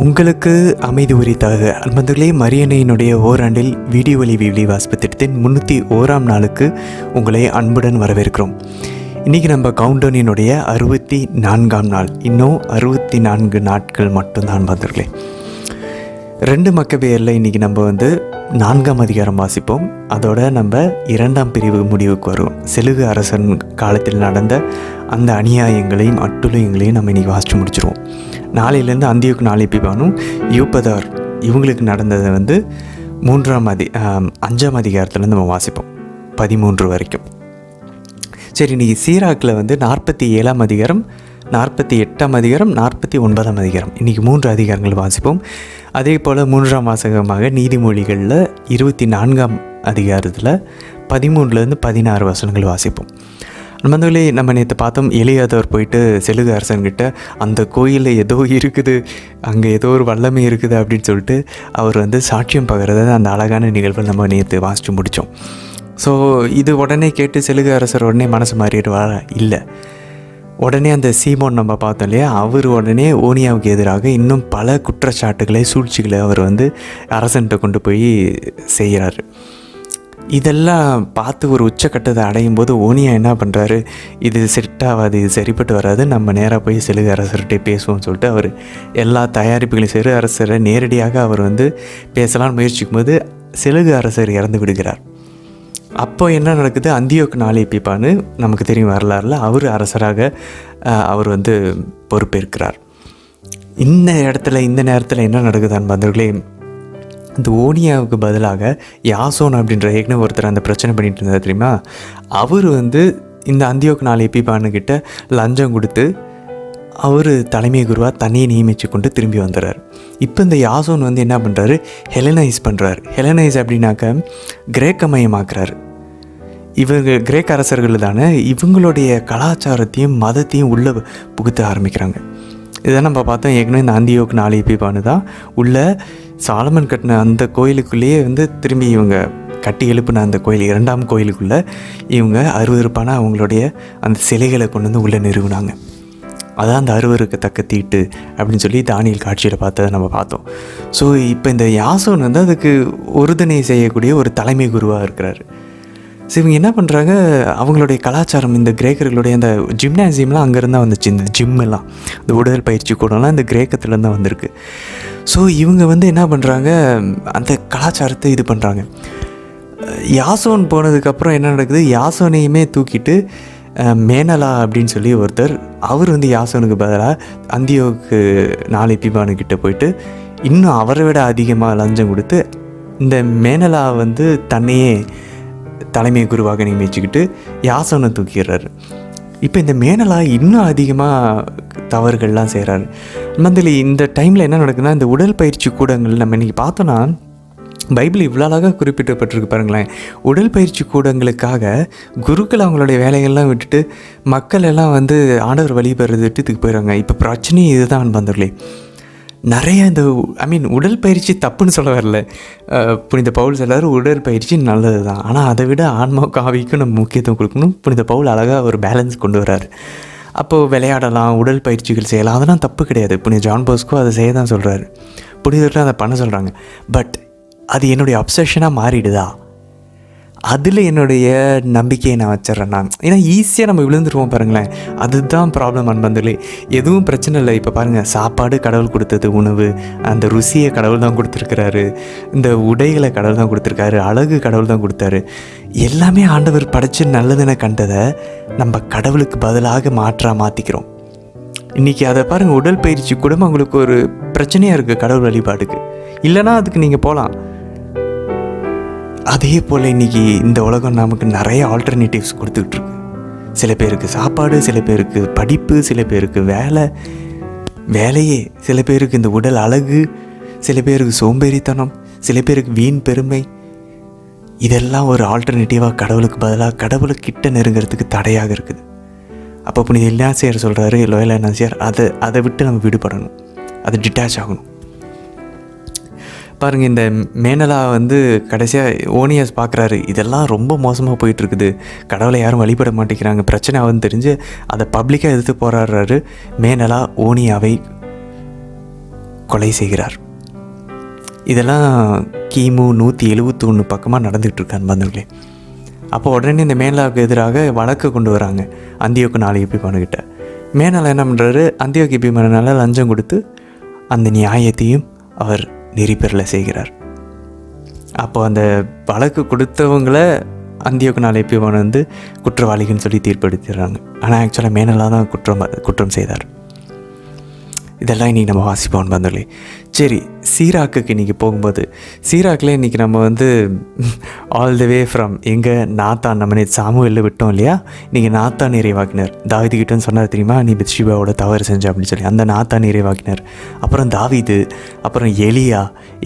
உங்களுக்கு அமைதி உரித்தாக அன்பர்களே, மரியன்னையினுடைய ஓராண்டில் வீடியோ வழி வாசிப்பு திட்டத்தின் 301ஆம் நாளுக்கு உங்களை அன்புடன் வரவேற்கிறோம். இன்றைக்கி நம்ம கவுண்டவுனினுடைய 64ஆம் நாள். இன்னும் 64 நாட்கள் மட்டும்தான் அன்பர்களே. 2 மக்கபேயரில் இன்றைக்கி நம்ம 4ஆம் அதிகாரம் வாசிப்போம். அதோட நம்ம 2ஆம் பிரிவு முடிவுக்கு வருவோம். செலுகு அரசன் காலத்தில் நடந்த அந்த அநியாயங்களையும் அட்டுழியங்களையும் நம்ம இன்றைக்கி வாசித்து முடிச்சிருவோம். நாளையிலேருந்து அந்தியோக்கு நாளிப்பிபானும் யூப்பதார் இவங்களுக்கு நடந்ததை 5ஆம் அதிகாரத்துலேருந்து நம்ம வாசிப்போம் 13 வரைக்கும். சரி, இன்றைக்கி சீராக்கில் 47ஆம் அதிகாரம், 48ஆம் அதிகாரம், 49ஆம் அதிகாரம், இன்றைக்கி 3 அதிகாரங்கள் வாசிப்போம். அதே போல் 3ஆம் வாசகமாக நீதிமொழிகளில் 24ஆம் அதிகாரத்தில் 13லேருந்து 16 வசனங்கள் வாசிப்போம். நம்ம நேற்று பார்த்தோம், எலியாதவர் போயிட்டு செலுகு அரசன்கிட்ட அந்த கோயிலில் ஏதோ இருக்குது, அங்கே ஏதோ ஒரு வல்லமை இருக்குது அப்படின்னு சொல்லிட்டு அவர் சாட்சியம் பகிர்றத அந்த அழகான நிகழ்வை நம்ம நேற்று வாசித்து முடித்தோம். ஸோ இது உடனே கேட்டு செலுகு அரசர் உடனே மனசு மாறிடுவாரா? இல்லை. உடனே அந்த சீமோன் நம்ம பார்த்தோம் இல்லையா, அவர் உடனே ஓனியாவுக்கு எதிராக இன்னும் பல குற்றச்சாட்டுகளை சூழ்ச்சிகளை அவர் அரசன்கிட்ட கொண்டு போய் செய்கிறாரு. இதெல்லாம் பார்த்து ஒரு உச்சக்கட்டத்தை அடையும் போது ஓனியா என்ன பண்ணுறாரு, இது செட் ஆகாது, இது சரிப்பட்டு வராது, நம்ம நேராக போய் செலுகு அரசர்கிட்டே பேசுவோம்னு சொல்லிட்டு அவர் எல்லா தயாரிப்புகளையும் செலுகு அரசரை நேரடியாக அவர் பேசலான்னு முயற்சிக்கும் போது செலுகு அரசர் இறந்து விடுகிறார். அப்போ என்ன நடக்குது, அந்தியோக்கு நாளிப்பிபான்னு நமக்கு தெரியும் வரலாறுல, அவர் அரசராக அவர் பொறுப்பேற்கிறார். இந்த நேரத்தில் என்ன நடக்குது அன்பர்களே, இந்த ஓனியாவுக்கு பதிலாக யாசோன் அப்படின்ற ஏற்கனவே ஒருத்தர் அந்த பிரச்சனை பண்ணிட்டு இருந்தார் தெரியுமா, அவர் இந்த அந்தியோக்கு நாளிப்பிபானுக்கிட்ட லஞ்சம் கொடுத்து அவர் தலைமை குருவாக தண்ணியை நியமித்து கொண்டு திரும்பி வந்துடுறார். இப்போ இந்த யாசோன் என்ன பண்ணுறாரு, ஹெலனைஸ் பண்ணுறாரு. ஹெலனைஸ் அப்படின்னாக்க கிரேக்கமயமாக்குறாரு. இவங்க கிரேக்க அரசர்கள் தானே, இவங்களுடைய கலாச்சாரத்தையும் மதத்தையும் உள்ளே புகுத்த ஆரம்பிக்கிறாங்க. இதை நம்ம பார்த்தோம் ஏற்கனவே. இந்த அந்தியோக்கு நாளிப்பிபானு தான் உள்ள சாலமன் கட்டின அந்த கோயிலுக்குள்ளேயே திரும்பி இவங்க கட்டி எழுப்பின அந்த கோயில் 2ஆம் கோயிலுக்குள்ளே இவங்க அருவருப்பான அவங்களுடைய அந்த சிலைகளை கொண்டு உள்ளே நிறுவினாங்க. அதான் அந்த அருவருக்கத்தக்க தீட்டு அப்படின்னு சொல்லி தானியல் காட்சியில் பார்த்ததை நம்ம பார்த்தோம். ஸோ இப்போ இந்த யாசோன் அதுக்கு உறுதுணை செய்யக்கூடிய ஒரு தலைமை குருவாக இருக்கிறாரு. ஸோ இவங்க என்ன பண்ணுறாங்க, அவங்களுடைய கலாச்சாரம், இந்த கிரேக்கர்களுடைய அந்த ஜிம்னாசியம்லாம் அங்கேருந்து தான் வந்துச்சு. இந்த ஜிம்மெல்லாம், இந்த உடல் பயிற்சி கூடலாம் இந்த கிரேக்கத்துலேருந்து தான் வந்திருக்கு. ஸோ இவங்க என்ன பண்ணுறாங்க, அந்த கலாச்சாரத்தை இது பண்ணுறாங்க. யாசோன் போனதுக்கப்புறம் என்ன நடக்குது, யாசோனையுமே தூக்கிட்டு மேனலா அப்படின்னு சொல்லி ஒருத்தர், அவர் யாசோனுக்கு பதிலாக அந்தியோக்கு நாளிப்பிபானுக்கிட்ட போயிட்டு இன்னும் அவரை விட அதிகமாக லஞ்சம் கொடுத்து இந்த மேனலா தன்னையே தலைமை குருவாக நியமிச்சுக்கிட்டு யாசோனை தூக்கிடுறாரு. இப்போ இந்த மேனலா இன்னும் அதிகமாக தவறுகள்லாம் செய்கிறாரு. இந்த டைமில் என்ன நடக்குதுன்னா, இந்த உடல் பயிற்சி கூடங்கள் நம்ம இன்றைக்கி பார்த்தோன்னா பைபிள் இவ்வளோ அழகாக குறிப்பிட்டப்பட்டிருக்கு பாருங்களேன். உடல் பயிற்சி கூடங்களுக்காக குருக்கள் அவங்களுடைய வேலைகள்லாம் விட்டுட்டு மக்கள் எல்லாம் ஆண்டவர் வழிபடுறது விட்டுத்துக்கு போயிடுறாங்க. இப்போ பிரச்சனையும் இதுதான் வந்துடலே. நிறைய இந்த உடல் பயிற்சி தப்புன்னு சொல்ல வரல. புனித பவுல் சொல்கிறார் உடற்பயிற்சி நல்லது தான், ஆனால் அதை விட ஆன்மாவுக்கு ஆவிக்கும் நம்ம முக்கியத்துவம் கொடுக்கணும். புனித பவுல் அழகாக ஒரு பேலன்ஸ் கொண்டு வர்றாரு. அப்போது விளையாடலாம், உடல் பயிற்சிகள் செய்யலாம், அதெல்லாம் தப்பு கிடையாது. புனித ஜான் போஸ்கோ அதை செய்ய தான் சொல்கிறாரு, புனிதர்கள் அதை பண்ண சொல்கிறாங்க. பட் அது என்னுடைய அப்சஷனாக மாறிடுதா, அதில் என்னுடைய நம்பிக்கையை நான் வச்சிட்றேன் நான். ஏன்னா ஈஸியாக நம்ம விழுந்துருவோம் பாருங்களேன், அதுதான் ப்ராப்ளம் அன்பந்தலே. எதுவும் பிரச்சனை இல்லை. இப்போ பாருங்கள், சாப்பாடு கடவுள் கொடுத்தது, உணவு அந்த ருசியை கடவுள் தான் கொடுத்துருக்கிறாரு, இந்த உடைகளை கடவுள் தான் கொடுத்துருக்காரு, அழகு கடவுள் தான் கொடுத்தாரு. எல்லாமே ஆண்டவர் படைச்சு நல்லதுன்னு கண்டதை நம்ம கடவுளுக்கு பதிலாக மாற்றிக்கிறோம். இன்றைக்கி அதை பாருங்கள், உடல் பயிற்சி கூட உங்களுக்கு ஒரு பிரச்சனையாக இருக்குது கடவுள் வழிபாட்டுக்கு. இல்லைனா அதுக்கு நீங்கள் போகலாம். அதே போல் இன்றைக்கி இந்த உலகம் நமக்கு நிறைய ஆல்டர்னேட்டிவ்ஸ் கொடுத்துட்ருக்கு. சில பேருக்கு சாப்பாடு, சில பேருக்கு படிப்பு, சில பேருக்கு வேலையே, சில பேருக்கு இந்த உடல் அழகு, சில பேருக்கு சோம்பேறித்தனம், சில பேருக்கு வீண் பெருமை. இதெல்லாம் ஒரு ஆல்டர்னேட்டிவாக கடவுளுக்கு பதிலாக கடவுளுக்கிட்ட நெருங்கிறதுக்கு தடையாக இருக்குது. அப்போ புனித இன்னாசியார் சொல்கிறாரு, லோயலா இன்னாசியார், அதை விட்டு நம்ம விடுபடணும், அதை டிட்டாச் ஆகணும். பாருங்கள், இந்த மேனலா கடைசியாக ஓனியாஸ் பார்க்குறாரு, இதெல்லாம் ரொம்ப மோசமாக போயிட்டுருக்குது, கடவுளை யாரும் வழிபட மாட்டேங்கிறாங்க, பிரச்சனை ஆகுதுன்னு தெரிஞ்சு அதை பப்ளிக்காக எதிர்த்து போராடுறாரு. மேனலா ஓனியாவை கொலை செய்கிறார். இதெல்லாம் கிமு 171 பக்கமாக நடந்துகிட்டு இருக்கு அன்பார்ந்தவர்களே. அப்போ உடனே இந்த மேனாளுக்கு எதிராக வழக்கு கொண்டு வராங்க அந்தியோக்கு 4 எபிமானுக்கிட்ட. மேனாள் என்ன பண்ணுறாரு, அந்தியோக்கு எபிமானால லஞ்சம் கொடுத்து அந்த நியாயத்தையும் அவர் நெறிப்பெறல செய்கிறார். அப்போ அந்த வழக்கு கொடுத்தவங்களை அந்தியோக்கு 4 எபிமான் வந்து குற்றவாளிகள்னு சொல்லி தீர்ப்பெடுத்துடுறாங்க. ஆனால் ஆக்சுவலாக மேனாளாக தான் குற்றம் செய்தார். இதெல்லாம் இன்றைக்கி நம்ம வாசிப்போம் வந்தோம்லே. சரி, சீராக்குக்கு இன்றைக்கி போகும்போது, சீராக்கில் இன்றைக்கி நம்ம வந்து ஆல் த வே ஃப்ரம் எங்கே நாத்தான், நம்ம சாமுவேலில் விட்டோம் இல்லையா, இன்றைக்கி நாத்தான் இறைவாக்கினர். தாவீதுகிட்டன்னு சொன்னார் தெரியுமா, நீ பெத்ஷிபாவோட தவறு செஞ்ச அப்படின்னு சொல்லி. அந்த நாத்தான் இறைவாக்கினர், அப்புறம் தாவீது, அப்புறம் எலியா,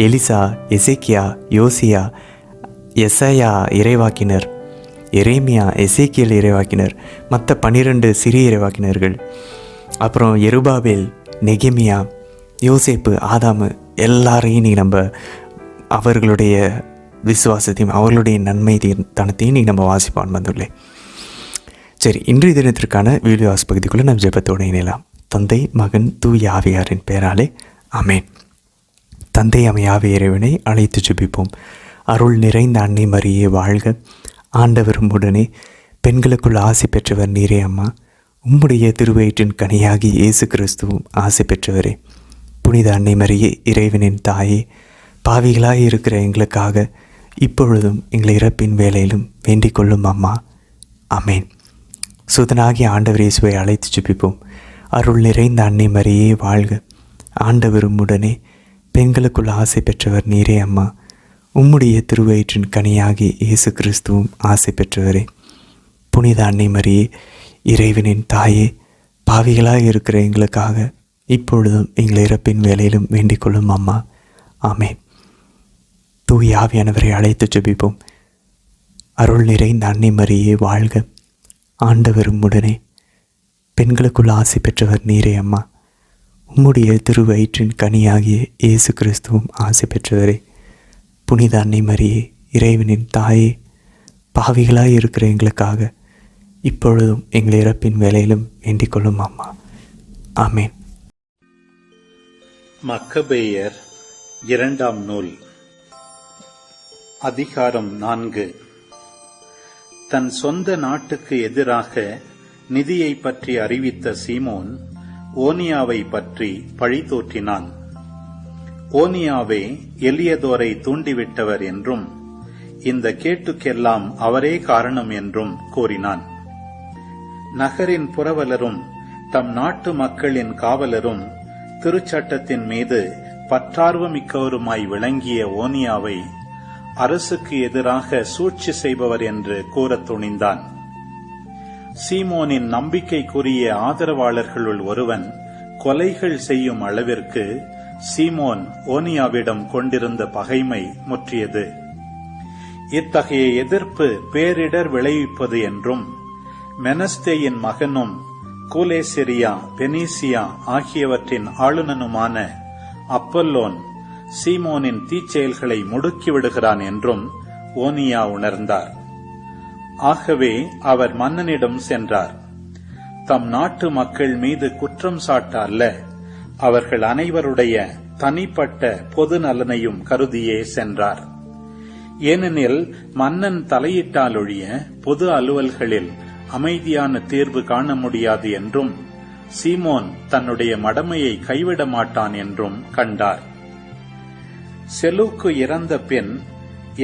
எலிசா, எசேக்கியா, யோசியா, எசையா இறைவாக்கினர், எரேமியா, எசேக்கியல் இறைவாக்கினர், மற்ற 12 சிறிய இறைவாக்கினர்கள், அப்புறம் எருபாபேல், நெகேமியா, யோசேப்பு, ஆதாமு, எல்லாரையும் நீ நம்ம அவர்களுடைய விசுவாசத்தையும் அவர்களுடைய நன்மை தனத்தையும் நீ நம்ம வாசிப்பான் வந்துள்ளே. சரி, இன்றைய தினத்திற்கான வீடியோ பகுதிக்குள்ளே நம்ம ஜெபத்தோடு இணையலாம். தந்தை, மகன், தூய ஆவியாரின் பெயராலே ஆமேன். தந்தை அமையாவே இறைவனை அழைத்து ஜெபிப்போம். அருள் நிறைந்த அன்னை மரியே வாழ்க. ஆண்டவரும் உடனே பெண்களுக்குள் ஆசி பெற்றவர் நீரே அம்மா. உம்முடைய திருவயிற்றின் கனியாகி இயேசு கிறிஸ்துவும் ஆசை பெற்றவரே. புனித அன்னை மரியே இறைவனின் தாயே, பாவிகளாய் இருக்கிற எங்களுக்காக இப்பொழுதும் எங்களை இறப்பின் வேலையிலும் வேண்டிக் கொள்ளும் அம்மா. ஆமேன். சுதனாகி ஆண்டவர் இயேசுவை அழைத்து ஜெபிப்போம். அருள் நிறைந்த அன்னை மரியே வாழ்க. ஆண்டவரும் உடனே பெண்களுக்குள் ஆசை பெற்றவர் நீரே அம்மா. உம்முடைய திருவயிற்றின் கனியாகி இயேசு கிறிஸ்துவும் ஆசை பெற்றவரே. புனித அன்னை மரியே இறைவனின் தாயே, பாவிகளாக இருக்கிற எங்களுக்காக இப்பொழுதும் எங்களை இறப்பின் வேலையிலும் வேண்டிக் கொள்ளும் அம்மா. ஆமேன். தூய ஆவியானவரை அழைத்து ஜெபிப்போம். அருள் நிறைந்த அன்னை மரியே வாழ்க. ஆண்டவரும் உடனே பெண்களுக்குள் ஆசி பெற்றவர் நீரே அம்மா. உம்முடைய திருவயிற்றின் கனியாகிய இயேசு கிறிஸ்துவும் ஆசி பெற்றவரே. புனித அன்னை மரியே இறைவனின் தாயே, பாவிகளாக இருக்கிற எங்களுக்காக இப்பொழுதும் எங்கள் இறப்பின் வேலையிலும் வேண்டிக் கொள்ளும் அம்மா. ஆமேன். மக்கபேயர் 2ஆம் நூல், அதிகாரம் 4. தன் சொந்த நாட்டுக்கு எதிராக நிதியை பற்றி அறிவித்த சீமோன் ஓனியாவை பற்றி பழி தோற்றினான். ஓனியாவே எலியதோரை தூண்டிவிட்டவர் என்றும் இந்த கேட்டுக்கெல்லாம் அவரே காரணம் என்றும் கூறினான். நகரின் புரவலரும் தம் நாட்டு மக்களின் காவலரும் திருச்சட்டத்தின் மீது பற்றார்வமிக்கவருமாய் விளங்கிய ஓனியாவை அரசுக்கு எதிராக சூழ்ச்சி செய்பவர் என்று கூறத் துணிந்தான். சீமோனின் நம்பிக்கைக்குரிய ஆதரவாளர்களுள் ஒருவன் கொலைகள் செய்யும் அளவிற்கு சீமோன் ஓனியாவிடம் கொண்டிருந்த பகைமை முற்றியது. இத்தகைய எதிர்ப்பு பேரிடர் விளைவிப்பது என்றும் மெனஸ்தேயின் மகனும் கூலேசிரியா, பெனீசியா ஆகியவற்றின் ஆளுநனுமான அப்பல்லோன் சீமோனின் தீச்செயல்களை முடுக்கிவிடுகிறான் என்றும் ஓனியா உணர்ந்தார். ஆகவே அவர் மன்னனிடம் சென்றார். தம் நாட்டு மக்கள் மீது குற்றம் சாட்ட அல்ல, அவர்கள் அனைவருடைய தனிப்பட்ட பொது நலனையும் கருதியே சென்றார். ஏனெனில் மன்னன் தலையிட்டாலொழிய பொது அலுவல்களில் அமைதியான தீர்வு காண முடியாது என்றும் சீமோன் தன்னுடைய மடமையை கைவிட மாட்டான் என்றும் கண்டார். செலூக்கு இறந்த பின்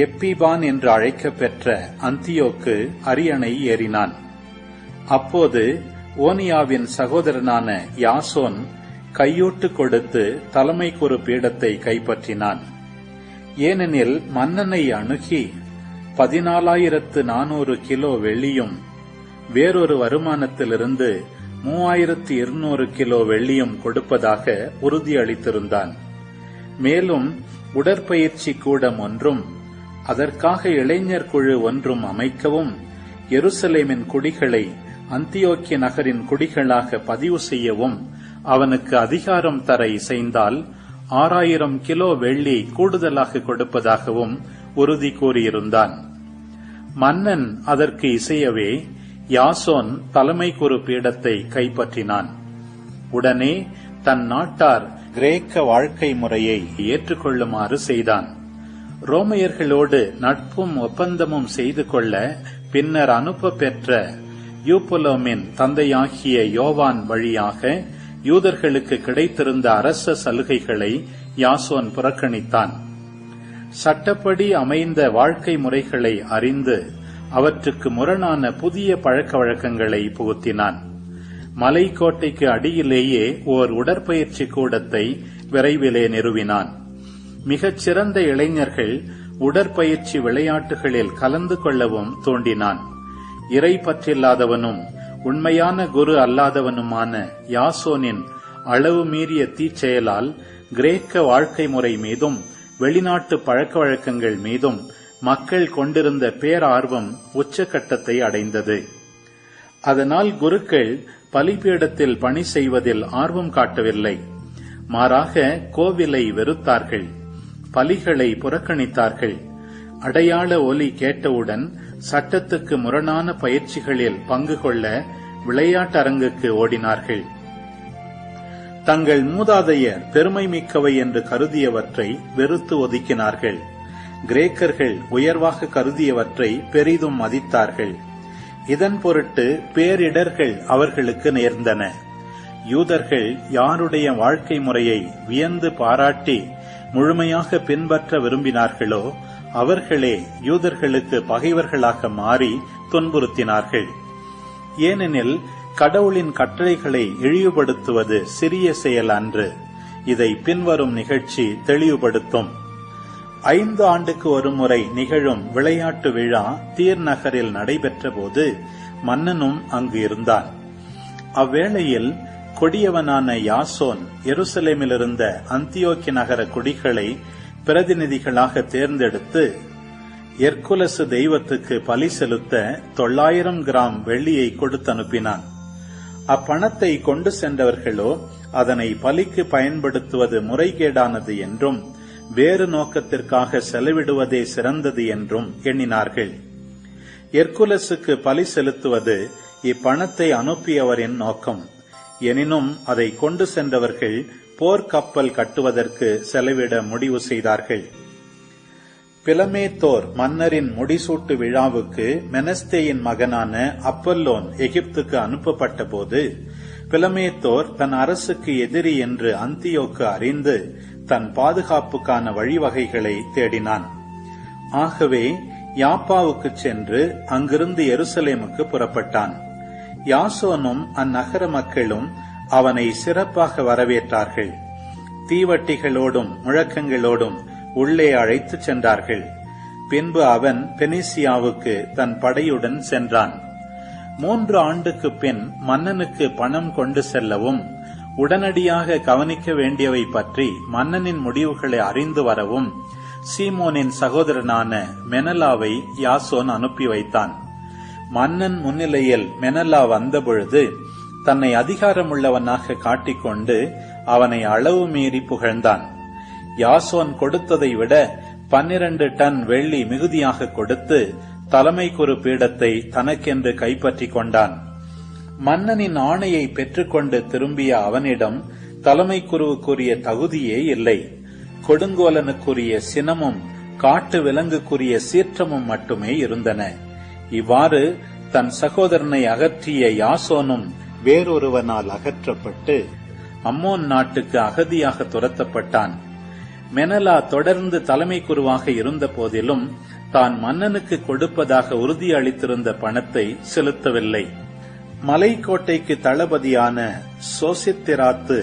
எப்பிபான் என்று அழைக்கப்பெற்ற அந்தியோக்கு அரியணை ஏறினான். அப்போது ஓனியாவின் சகோதரனான யாசோன் கையூட்டு கொடுத்து தலைமைக்குரு பீடத்தை கைப்பற்றினான். ஏனெனில் மன்னனை அணுகி 14,400 கிலோ வெள்ளியும் வேறொரு வருமானத்திலிருந்து 3,200 கிலோ வெள்ளியும் கொடுப்பதாக உறுதியளித்திருந்தான். மேலும் உடற்பயிற்சி கூடம் ஒன்றும் அதற்காக இளைஞர் குழு ஒன்றும் அமைக்கவும் எருசலேமின் குடிகளை அந்தியோக்கிய நகரின் குடிகளாக பதிவு செய்யவும் அவனுக்கு அதிகாரம் தர இசைந்தால் 6,000 கிலோ வெள்ளி கூடுதலாக கொடுப்பதாகவும் உறுதி கூறியிருந்தான். மன்னன் அதற்கு இசையவே யாசோன் தலைமைக்குரு பீடத்தை கைப்பற்றினான். உடனே தன் நாட்டார் கிரேக்க வாழ்க்கை முறையை ஏற்றுக்கொள்ளுமாறு செய்தான். ரோமையர்களோடு நட்பும் ஒப்பந்தமும் செய்து கொள்ள பின்னர் அனுப்ப பெற்ற யூபுலோமின் தந்தையாகிய யோவான் வழியாக யூதர்களுக்கு கிடைத்திருந்த அரச சலுகைகளை யாசோன் புறக்கணித்தான். சட்டப்படி அமைந்த வாழ்க்கை முறைகளை அறிந்து அவற்றுக்கு முரணான புதிய பழக்க வழக்கங்களை புகுத்தினான். மலைக்கோட்டைக்கு அடியிலேயே ஓர் உடற்பயிற்சி கூடத்தை விரைவிலே நிறுவினான். மிகச் சிறந்த இளைஞர்கள் உடற்பயிற்சி விளையாட்டுகளில் கலந்து கொள்ளவும் தூண்டினான். இறை பற்றில்லாதவனும் உண்மையான குரு அல்லாதவனுமான யாசோனின் அளவு மீறிய தீச்செயலால் கிரேக்க வாழ்க்கை முறை மீதும் வெளிநாட்டு பழக்க வழக்கங்கள் மீதும் மக்கள் கொண்டிருந்த பேரார்வம் உச்சகட்டத்தை அடைந்தது. அதனால் குருக்கள் பலிபீடத்தில் பணி செய்வதில் ஆர்வம் காட்டவில்லை. மாறாக கோவிலை வெறுத்தார்கள், பலிகளை புறக்கணித்தார்கள். அடையாள ஒலி கேட்டவுடன் சட்டத்துக்கு முரணான பயிற்சிகளில் பங்கு கொள்ள விளையாட்டரங்குக்கு ஓடினார்கள். தங்கள் மூதாதையர் பெருமை மிக்கவை என்று கருதியவற்றை வெறுத்து ஒதுக்கினார்கள். கிரேக்கர்கள் உயர்வாக கருதியவற்றை பெரிதும் மதித்தார்கள். இதன் பொருட்டு பேரிடர்கள் அவர்களுக்கு நேர்ந்தன. யூதர்கள் யாருடைய வாழ்க்கை முறையை வியந்து பாராட்டி முழுமையாக பின்பற்ற விரும்பினார்களோ அவர்களே யூதர்களுக்கு பகைவர்களாக மாறி துன்புறுத்தினார்கள். ஏனெனில் கடவுளின் கட்டளைகளை இழிவுபடுத்துவது சிறிய செயல் அன்று. இதை பின்வரும் நிகழ்ச்சி தெளிவுபடுத்தும். 5 ஆண்டுக்கு ஒருமுறை நிகழும் விளையாட்டு விழா தீர் நகரில் நடைபெற்ற போது மன்னனும் அங்கு இருந்தான். அவ்வேளையில் கொடியவனான யாசோன் எருசலேமிலிருந்த அந்தியோக்கி நகர குடிகளை பிரதிநிதிகளாக தேர்ந்தெடுத்து எர்குலசு தெய்வத்துக்கு பலி செலுத்த 900 கிராம் வெள்ளியை கொடுத்து அனுப்பினான். அப்பணத்தை கொண்டு சென்றவர்களோ அதனை பலிக்கு பயன்படுத்துவது முறைகேடானது என்றும் வேறு நோக்கத்திற்காக செலவிடுவதே சிறந்தது என்றும் எண்ணினார்கள். எர்குலசுக்கு பலி செலுத்துவது இப்பணத்தை அனுப்பியவரின் நோக்கம். எனினும் அதை கொண்டு சென்றவர்கள் போர்க்கப்பல் கட்டுவதற்கு செலவிட முடிவு செய்தார்கள். பிலமேத்தோர் மன்னரின் முடிசூட்டு விழாவுக்கு மெனஸ்தேயின் மகனான அப்பல்லோன் எகிப்துக்கு அனுப்பப்பட்ட போது பிலமேத்தோர் தன் அரசுக்கு எதிரி என்று அந்தியோக்கு அறிந்து தன் பாதுகாப்புக்கான வழிவகைகளை தேடினான். ஆகவே யாப்பாவுக்கு சென்று அங்கிருந்து எருசலேமுக்கு புறப்பட்டான். யாசோனும் அந்நகர மக்களும் அவனை சிறப்பாக வரவேற்றார்கள். தீவட்டிகளோடும் முழக்கங்களோடும் உள்ளே அழைத்துச் சென்றார்கள். பின்பு அவன் பெனிசியாவுக்கு தன் படையுடன் சென்றான். 3 ஆண்டுக்கு பின் மன்னனுக்கு பணம் கொண்டு செல்லவும் உடனடியாக கவனிக்க வேண்டியவை பற்றி மன்னனின் முடிவுகளை அறிந்து வரவும் சீமோனின் சகோதரனான மெனலாவை யாசோன் அனுப்பி வைத்தான். மன்னன் முன்னிலையில் மெனலா வந்தபொழுது தன்னை அதிகாரமுள்ளவனாக காட்டிக்கொண்டு அவனை அளவு மீறி புகழ்ந்தான். யாசோன் கொடுத்ததை விட 12 டன் வெள்ளி மிகுதியாக கொடுத்து தலைமை குரு பீடத்தை தனக்கென்று கைப்பற்றி கொண்டான். மன்னனின் ஆணையை பெற்றுக்கொண்டு திரும்பிய அவனிடம் தலைமை குருவுக்குரிய தகுதியே இல்லை. கொடுங்கோலனுக்குரிய சினமும் காட்டு விலங்குக்குரிய சீற்றமும் மட்டுமே இருந்தன. இவ்வாறு தன் சகோதரனை அகற்றிய யாசோனும் வேறொருவனால் அகற்றப்பட்டு அம்மோன் நாட்டுக்கு அகதியாக துரத்தப்பட்டான். மெனலா தொடர்ந்து தலைமை குருவாக இருந்த போதிலும் தான் மன்னனுக்கு கொடுப்பதாக உறுதி அளித்திருந்த பணத்தை செலுத்தவில்லை. மலைக்கோட்டைக்கு தளபதியான சோசித்திராத்து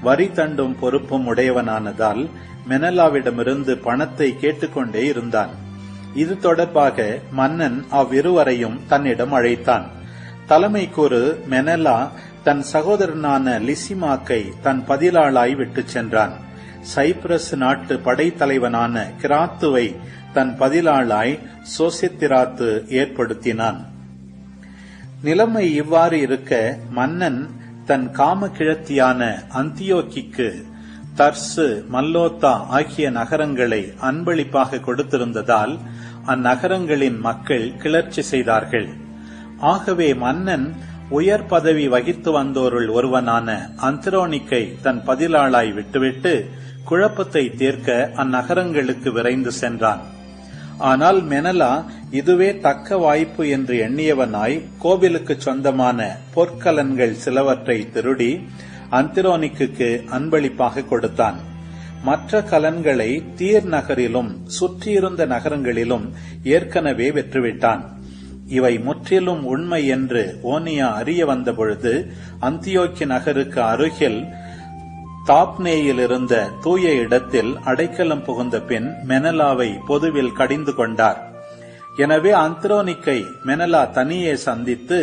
வரி தண்டும் பொறுப்பும் உடையவனானதால் மெனலாவிடமிருந்து பணத்தை கேட்டுக்கொண்டே இருந்தான். இது தொடர்பாக மன்னன் அவ்விருவரையும் தன்னிடம் அழைத்தான். தலைமை குரு மெனலா தன் சகோதரனான லிசிமாக்கை தன் பதிலாளாய் விட்டுச் சென்றான். சைப்ரஸ் நாட்டு படைத்தலைவனான கிராத்துவை தன் பதிலாளாய் சோசித்திராத்து ஏற்படுத்தினான். நிலைமை இவ்வாறு இருக்க மன்னன் தன் காம கிழத்தியான அந்தியோக்கிக்கு தர்சு, மல்லோத்தா ஆகிய நகரங்களை அன்பளிப்பாக கொடுத்திருந்ததால் அந்நகரங்களின் மக்கள் கிளர்ச்சி செய்தார்கள். ஆகவே மன்னன் உயர் பதவி வகித்து வந்தோருள் ஒருவனான அந்திரோனிக்கை தன் பதிலாளாய் விட்டுவிட்டு குழப்பத்தை தீர்க்க அந்நகரங்களுக்கு விரைந்து சென்றான். ஆனால் மெனலா இதுவே தக்க வாய்ப்பு என்று எண்ணியவனாய் கோவிலுக்கு சொந்தமான பொற்கலன்கள் சிலவற்றை திருடி அந்திரோனிக்கு அன்பளிப்பாக கொடுத்தான். மற்ற கலன்களை தீர் நகரிலும் சுற்றியிருந்த நகரங்களிலும் ஏற்கனவே வெற்றுவிட்டான். இவை முற்றிலும் உண்மை என்று ஓனியா அறிய வந்த பொழுது அந்தியோக்கி நகருக்கு அருகில் தாப்னேயில் இருந்த தூய இடத்தில் அடைக்கலம் புகுந்த பின் மெனலாவை பொதுவில் கடிந்து கொண்டார். எனவே அந்திரோனிக்கை மெனலா தனியே சந்தித்து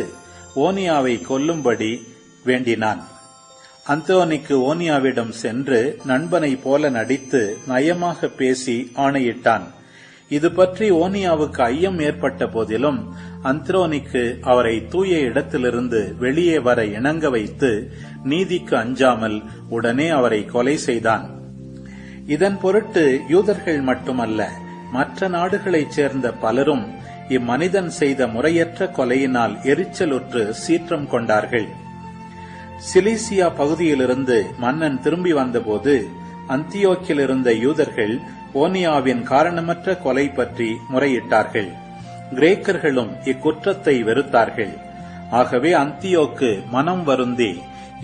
ஓனியாவை கொல்லும்படி வேண்டினான். அந்திரோனிக்கு ஓனியாவிடம் சென்று நண்பனை போல நடித்து நயமாக பேசி ஆணையிட்டான். இது பற்றி ஓனியாவுக்கு ஐயம் ஏற்பட்ட போதிலும் அந்திரோனிக்கு அவரை தூய இடத்திலிருந்து வெளியே வர இணங்க வைத்து நீதிக்கு அஞ்சாமல் உடனே அவரை கொலை செய்தான். இதன் பொருட்டு யூதர்கள் மட்டுமல்ல, மற்ற நாடுகளைச் சேர்ந்த பலரும் இம்மனிதன் செய்த முறையற்ற கொலையினால் எரிச்சலுற்று சீற்றம் கொண்டார்கள். சிலிசியா பகுதியிலிருந்து மன்னன் திரும்பி வந்தபோது அந்தியோக்கில் இருந்த யூதர்கள் ஓனியாவின் காரணமற்ற கொலை பற்றி முறையிட்டார்கள். கிரேக்கர்களும் இக்குற்றத்தை வெறுத்தார்கள். ஆகவே அந்தியோக்கு மனம் வருந்தி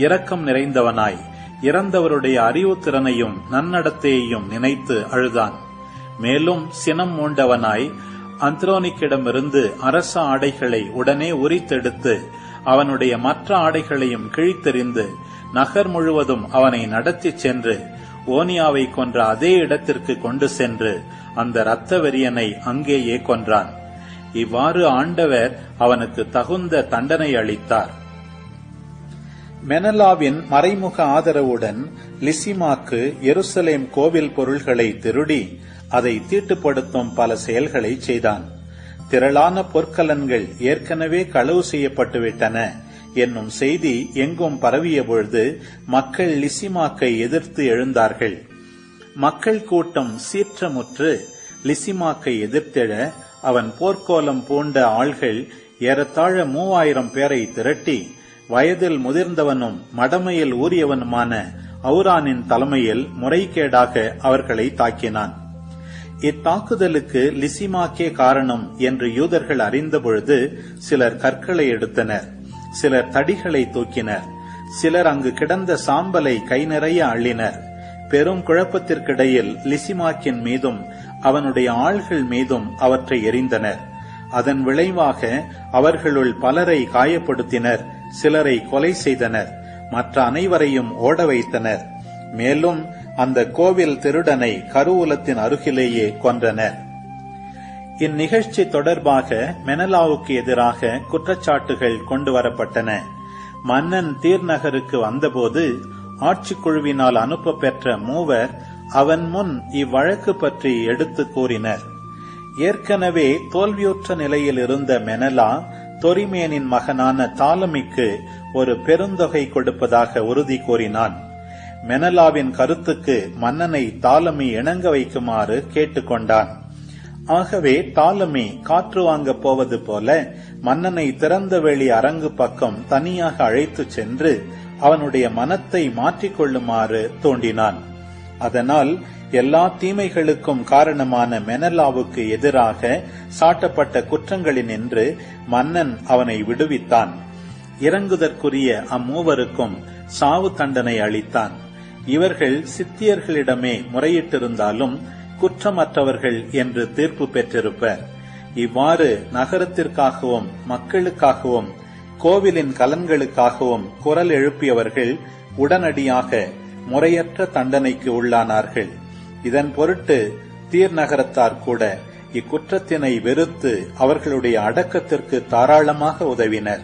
இரக்கம் நிறைந்தவனாய் இறந்தவருடைய அறிவுத்திறனையும் நன்னடத்தையையும் நினைத்து அழுதான். மேலும் சினம் மூண்டவனாய் அந்திரோனிக்கிடமிருந்து அரச ஆடைகளை உடனே உரித்தெடுத்து அவனுடைய மற்ற ஆடைகளையும் கிழித்தெறிந்து நகர் முழுவதும் அவனை நடத்தி சென்று ஓனியாவை கொன்ற அதே இடத்திற்கு கொண்டு சென்று அந்த இரத்த வெறியனை அங்கேயே கொன்றான். இவ்வாறு ஆண்டவர் அவனுக்கு தகுந்த தண்டனை அளித்தார். மெனலாவின் மறைமுக ஆதரவுடன் லிசிமாக்கு எருசலேம் கோவில் பொருள்களை திருடி அதை தீட்டுப்படுத்தும் பல செயல்களை செய்தான். திரளான பொற்கலன்கள் ஏற்கனவே களவு செய்யப்பட்டுவிட்டன என்னும் செய்தி எங்கும் பரவிய பொழுது மக்கள் லிசிமாக்கை எதிர்த்து எழுந்தார்கள். மக்கள் கூட்டம் சீற்றமுற்று லிசிமாக்கை எதிர்த்தெழ அவன் போர்க்கோலம் பூண்ட ஆள்கள் ஏறத்தாழ 3000 பேரை திரட்டி வயதில் முதிர்ந்தவனும் மடமையில் ஊறியவனுமான அவுரானின் தலைமையில் முறைகேடாக அவர்களை தாக்கினான். இத்தாக்குதலுக்கு லிசிமாக்கே காரணம் என்று யூதர்கள் அறிந்தபொழுது சிலர் கற்களை எடுத்தனர், சிலர் தடிகளை தூக்கினர், சிலர் அங்கு கிடந்த சாம்பலை கை நிறைய அள்ளினர். பெரும் குழப்பத்திற்கிடையில் லிசிமாக்கின் மீதும் அவனுடைய ஆள்கள் மீதும் அவற்றை எறிந்தனர். அதன் விளைவாக அவர்களுள் பலரை காயப்படுத்தினர், சிலரை கொலை செய்தனர், மற்ற அனைவரையும் ஓட வைத்தனர். மேலும் அந்த கோவில் திருடனை கருவூலத்தின் அருகிலேயே கொன்றனர். இந்நிகழ்ச்சி தொடர்பாக மெனலாவுக்கு எதிராக குற்றச்சாட்டுகள் கொண்டு வரப்பட்டன. மன்னன் தீர் நகருக்கு வந்தபோது ஆட்சிக்குழுவினால் அனுப்ப பெற்ற 3 அவன் முன் இவ்வழக்கு பற்றி எடுத்து கூறினர். ஏற்கனவே தோல்வியுற்ற நிலையில் இருந்த மெனலா தொரிமேனின் மகனான தாலமிக்கு ஒரு பெருந்தொகை கொடுப்பதாக உறுதி கூறினான். மெனலாவின் கருத்துக்கு மன்னனை தாலமி இணங்க வைக்குமாறு கேட்டுக்கொண்டான். ஆகவே தாலமி காற்று வாங்க போவது போல மன்னனை திறந்த வெளி அரங்கு பக்கம் தனியாக அழைத்து சென்று அவனுடைய மனத்தை மாற்றிக்கொள்ளுமாறு தூண்டினான். அதனால் எல்லா தீமைகளுக்கும் காரணமான மெனலாவுக்கு எதிராக சாட்டப்பட்ட குற்றங்களினின்று மன்னன் அவனை விடுவித்தான். இறங்குதற்குரிய அம்மூவருக்கும் சாவு தண்டனை அளித்தான். இவர்கள் சித்தியர்களிடமே முறையிட்டிருந்தாலும் குற்றமற்றவர்கள் என்று தீர்ப்பு பெற்றிருப்பர். இவ்வாறு நகரத்திற்காகவும் மக்களுக்காகவும் கோவிலின் கலன்களுக்காகவும் குரல் எழுப்பியவர்கள் உடனடியாக முறையற்ற தண்டனைக்கு உள்ளானார்கள். இதன் பொருட்டு தீர் நகரத்தார் கூட இக்குற்றத்தினை வெறுத்து அவர்களுடைய அடக்கத்திற்கு தாராளமாக உதவினர்.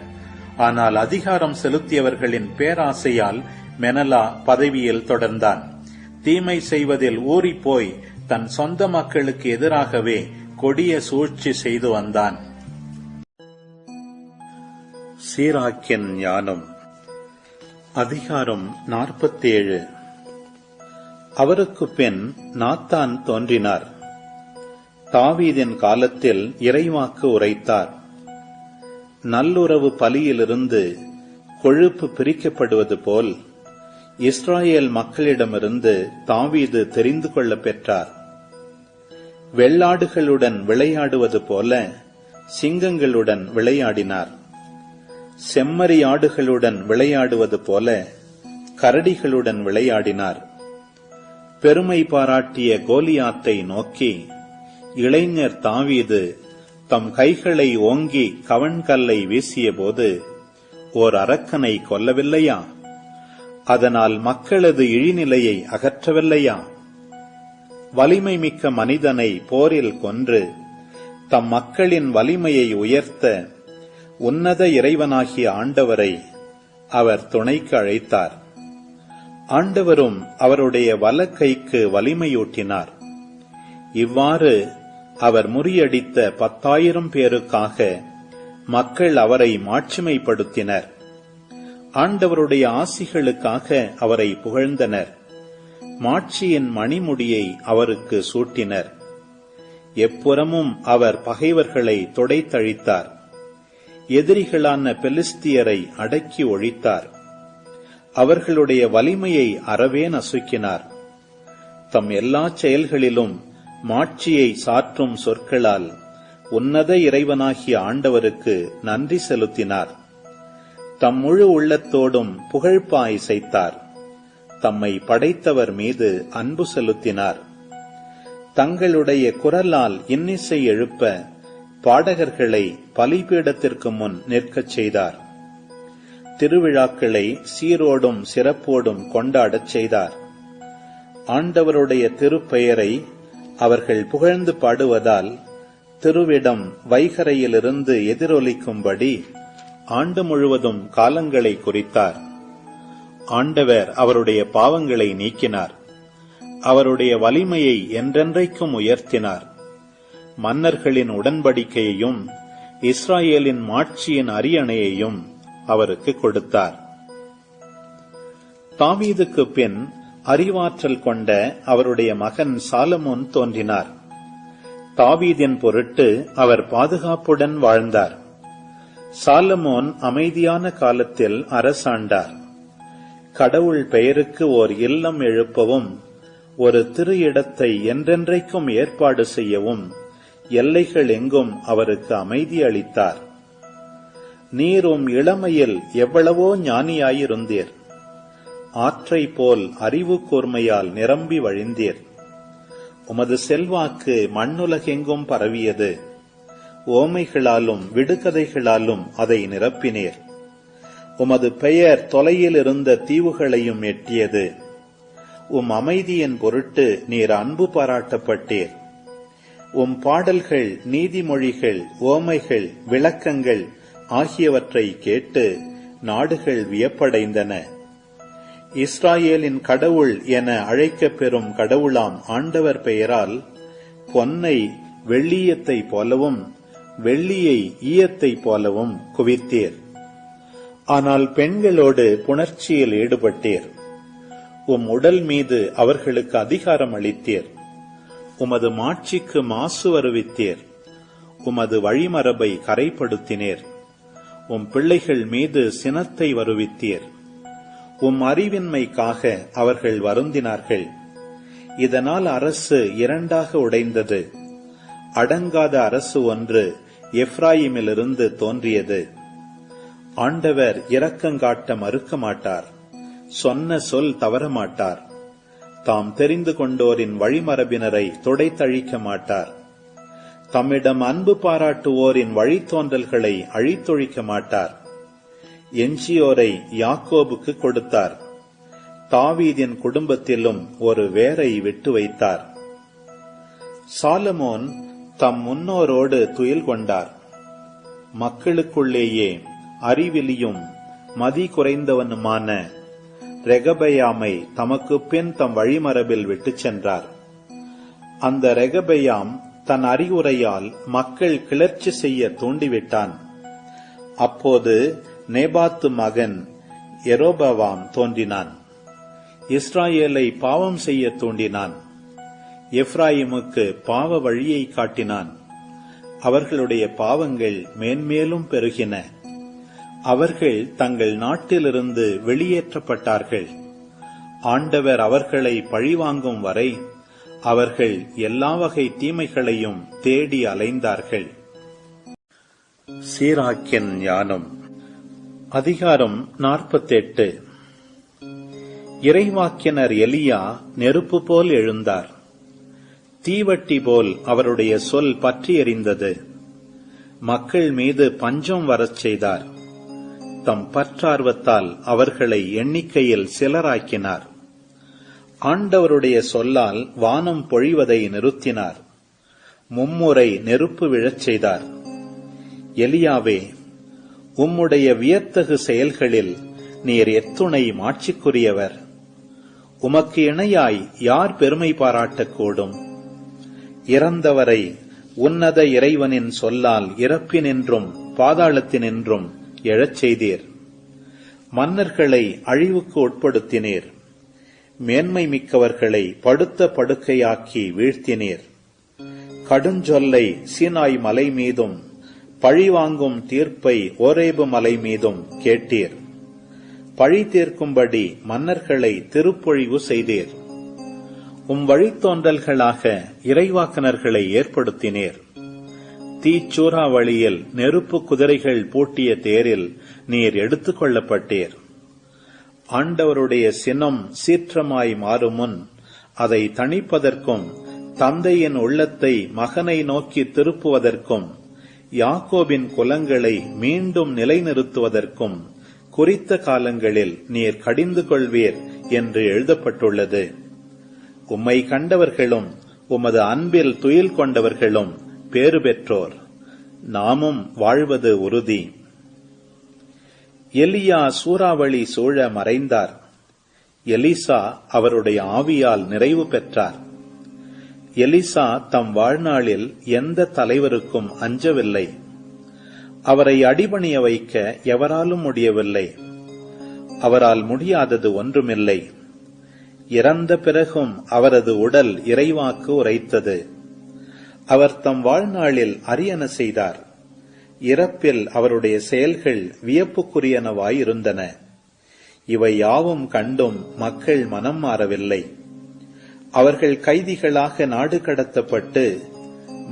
ஆனால் அதிகாரம் செலுத்தியவர்களின் பேராசையால் மெனலா பதவியில் தொடர்ந்தான். தீமை செய்வதில் ஊறிப்போய் தன் சொந்த மக்களுக்கு எதிராகவே கொடிய சூழ்ச்சி செய்து வந்தான். சீராக்கின் ஞானம். அதிகாரம் 47. அவருக்கு பின் நாத்தான் தோன்றினார். தாவீதின் காலத்தில் இறைவாக்கு உரைத்தார். நல்லுறவு பலியிலிருந்து கொழுப்பு பிரிக்கப்படுவது போல் இஸ்ராயேல் மக்களிடமிருந்து தாவீது தெரிந்து கொள்ள பெற்றார். வெள்ளாடுகளுடன் விளையாடுவது போல சிங்கங்களுடன் விளையாடினார். செம்மறியாடுகளுடன் விளையாடுவது போல கரடிகளுடன் விளையாடினார். பெருமை பாராட்டிய கோலியாத்தை நோக்கி இளைஞர் தாவீது தம் கைகளை ஓங்கி கவண்கல்லை வீசியபோது ஓர் அரக்கனை கொல்லவில்லையா? அதனால் மக்களது இழிநிலையை அகற்றவில்லையா? வலிமை மிக்க மனிதனை போரில் கொன்று தம் மக்களின் வலிமையை உயர்த்த உன்னத இறைவனாகிய ஆண்டவரை அவர் துணைக்கு அழைத்தார். ஆண்டவரும் அவருடைய வலக்கைக்கு வலிமையூட்டினார். இவ்வாறு அவர் முறியடித்த 10,000 பேருக்காக மக்கள் அவரை மாட்சிமைப்படுத்தினர். ஆண்டவருடைய ஆசிகளுக்காக அவரை புகழ்ந்தனர். மாட்சியின் மணிமுடியை அவருக்கு சூட்டினர். எப்புறமும் அவர் பகைவர்களை துடைத்தழித்தார். எதிரிகளான பெலிஸ்தியரை அடக்கி ஒழித்தார். அவர்களுடைய வலிமையை அறவே நசுக்கினார். தம் எல்லா செயல்களிலும் மாட்சியை சாற்றும் சொற்களால் உன்னத இறைவனாகிய ஆண்டவருக்கு நன்றி செலுத்தினார். தம் முழு உள்ளத்தோடும் புகழ்பா இசைத்தார். தம்மை படைத்தவர் மீது அன்பு செலுத்தினார். தங்களுடைய குரலால் இன்னிசை எழுப்ப பாடகர்களை பலிபீடத்திற்கு முன் நிற்கச் செய்தார். திருவிழாக்களை சீரோடும் சிறப்போடும் கொண்டாடச் செய்தார். ஆண்டவருடைய திருப்பெயரை அவர்கள் புகழ்ந்து பாடுவதால் திருவிடம் வைகரையிலிருந்து எதிரொலிக்கும்படி ஆண்டு முழுவதும் காலங்களை குறித்தார். ஆண்டவர் அவருடைய பாவங்களை நீக்கினார். அவருடைய வலிமையை என்றென்றைக்கும் உயர்த்தினார். மன்னர்களின் உடன்படிக்கையையும் இஸ்ராயேலின் மாட்சியின் அரியணையையும் அவருக்கு கொடுத்தார். தாவீதுக்கு பின் அறிவாற்றல் கொண்ட அவருடைய மகன் சாலமோன் தோன்றினார். தாவீதின் பொருட்டு அவர் பாதுகாப்புடன் வாழ்ந்தார். சாலமோன் அமைதியான காலத்தில் அரசாண்டார். கடவுள் பெயருக்கு ஓர் இல்லம் எழுப்பவும் ஒரு திரு இடத்தை என்றென்றைக்கும் ஏற்பாடு செய்யவும் எல்லைகள் எங்கும் அவருக்கு அமைதி அளித்தார். நீரும் இளமையில் எவ்வளவோ ஞானியாயிருந்தீர். ஆற்றை போல் அறிவு கூர்மையால் நிரம்பி வழிந்தீர். உமது செல்வாக்கு மண்ணுலகெங்கும் பரவியது. ஓமைகளாலும் விடுகதைகளாலும் அதை நிரப்பினீர். உமது பெயர் தொலையில் இருந்த தீவுகளையும் எட்டியது. உம் அமைதியின் பொருட்டு நீர் அன்பு பாராட்டப்பட்டீர். உம் பாடல்கள், நீதிமொழிகள், ஓமைகள், விளக்கங்கள் ஆகியவற்றை கேட்டு நாடுகள் வியப்படைந்தன. இஸ்ராயேலின் கடவுள் என அழைக்கப் பெறும் கடவுளாம் ஆண்டவர் பெயரால் பொன்னை வெள்ளீயத்தை போலவும் வெள்ளியை ஈயத்தை போலவும் குவித்தீர். ஆனால் பெண்களோடு புணர்ச்சியில் ஈடுபட்டீர். உம் உடல் மீது அவர்களுக்கு அதிகாரம் அளித்தீர். உமது மாட்சிக்கு மாசு வருவித்தீர். உமது வழிமரபை கரைப்படுத்தினீர். உம் பிள்ளைகள் மீது சினத்தை வருவித்தீர். உம் அறிவின்மைக்காக அவர்கள் வருந்தினார்கள். இதனால் அரசு இரண்டாக உடைந்தது. அடங்காத அரசு ஒன்று எப்ராயிமிலிருந்து தோன்றியது. ஆண்டவர் இரக்கங்காட்ட மறுக்க மாட்டார். சொன்ன சொல் தவறமாட்டார். தாம் தெரிந்து கொண்டோரின் வழிமரபினரை துடைத்தழிக்க மாட்டார். தம்மிடம் அன்பு பாராட்டுவோரின் வழித்தோன்றல்களை அழித்தொழிக்க மாட்டார். எஞ்சியோரை யாக்கோபுக்கு கொடுத்தார். தாவீதின் குடும்பத்திலும் ஒரு வேரை விட்டு வைத்தார். சாலமோன் தம் முன்னோரோடு துயில் கொண்டார். மக்களுக்குள்ளேயே அறிவிலியும் மதி குறைந்தவனுமான ரெகபெயாமை தமக்கு பின் தம் வழிமரபில் விட்டுச் சென்றார். அந்த ரெகபெயாம் தன் அறிவுரையால் மக்கள் கிளர்ச்சி செய்ய தூண்டிவிட்டான். அப்போது நேபாத்து மகன் எரோபவாம் தோன்றினான். இஸ்ராயேலை பாவம் செய்ய தூண்டினான். எப்ராயிமுக்கு பாவ வழியை காட்டினான். அவர்களுடைய பாவங்கள் மேன்மேலும் பெருகின. அவர்கள் தங்கள் நாட்டிலிருந்து வெளியேற்றப்பட்டார்கள். ஆண்டவர் அவர்களை பழிவாங்கும் வரை அவர்கள் எல்லா வகை தீமைகளையும் தேடி அலைந்தார்கள். சீராக்கின் ஞானம். அதிகாரம் 48. இறைவாக்கினர் எலியா நெருப்பு போல் எழுந்தார். தீவட்டி போல் அவருடைய சொல் பற்றி எரிந்தது. மக்கள் மீது பஞ்சம் வரச் செய்தார். தம் பற்றார்வத்தால் அவர்களை எண்ணிக்கையில் சிலராக்கினார். ஆண்டவருடைய சொல்லால் வானம் பொழிவதை நிறுத்தினார். மும்முறை நெருப்பு விழச் செய்தார். எலியாவே, உம்முடைய வியத்தகு செயல்களில் நீர் எத்துணை மாட்சிக்குரியவர். உமக்கு இணையாய் யார் பெருமை பாராட்டக்கூடும்? இறந்தவரை உன்னத இறைவனின் சொல்லால் இறப்பினின்றும் பாதாளத்தினின்றும் எழச் செய்தீர். மன்னர்களை அழிவுக்கு உட்படுத்தினீர். மேன்மை மிக்கவர்களை படுத்த படுக்கையாக்கி வீழ்த்தினீர். கடுஞ்சொல்லை சீனாய் மலை மீதும் பழிவாங்கும் தீர்ப்பை ஓரேபு மலை மீதும் கேட்டீர். பழி தீர்க்கும்படி மன்னர்களை திருப்பொழிவு செய்தீர். உம் வழித்தோன்றல்களாக இறைவாக்கனர்களை ஏற்படுத்தினீர். தீச்சூறாவளியில் நெருப்பு குதிரைகள் பூட்டிய தேரில் நீர் எடுத்துக் கொள்ளப்பட்டீர். ஆண்டவருடைய சினம் சீற்றமாய் மாறுமுன் அதை தணிப்பதற்கும் தந்தையின் உள்ளத்தை மகனை நோக்கி திருப்புவதற்கும் யாக்கோபின் குலங்களை மீண்டும் நிலைநிறுத்துவதற்கும் குறித்த காலங்களில் நீர் கடிந்து கொள்வீர் என்று எழுதப்பட்டுள்ளது. உம்மை கண்டவர்களும் உமது அன்பில் துயில் கொண்டவர்களும் பேறு பெற்றோர். நாமும் வாழ்வது உறுதி. எலியா சூறாவளி சூழ மறைந்தார். எலிசா அவருடைய ஆவியால் நிறைவு பெற்றார். எலிசா தம் வாழ்நாளில் எந்த தலைவருக்கும் அஞ்சவில்லை. அவரை அடிபணிய வைக்க எவராலும் முடியவில்லை. அவரால் முடியாதது ஒன்றுமில்லை. இறந்த பிறகும் அவரது உடல் இறைவாக்கு உரைத்தது. அவர் தம் வாழ்நாளில் அரியன செய்தார். இறப்பில் அவருடைய செயல்கள் வியப்புக்குரியனவாயிருந்தன. இவை யாவும் கண்டும் மக்கள் மனம் மாறவில்லை. அவர்கள் கைதிகளாக நாடு கடத்தப்பட்டு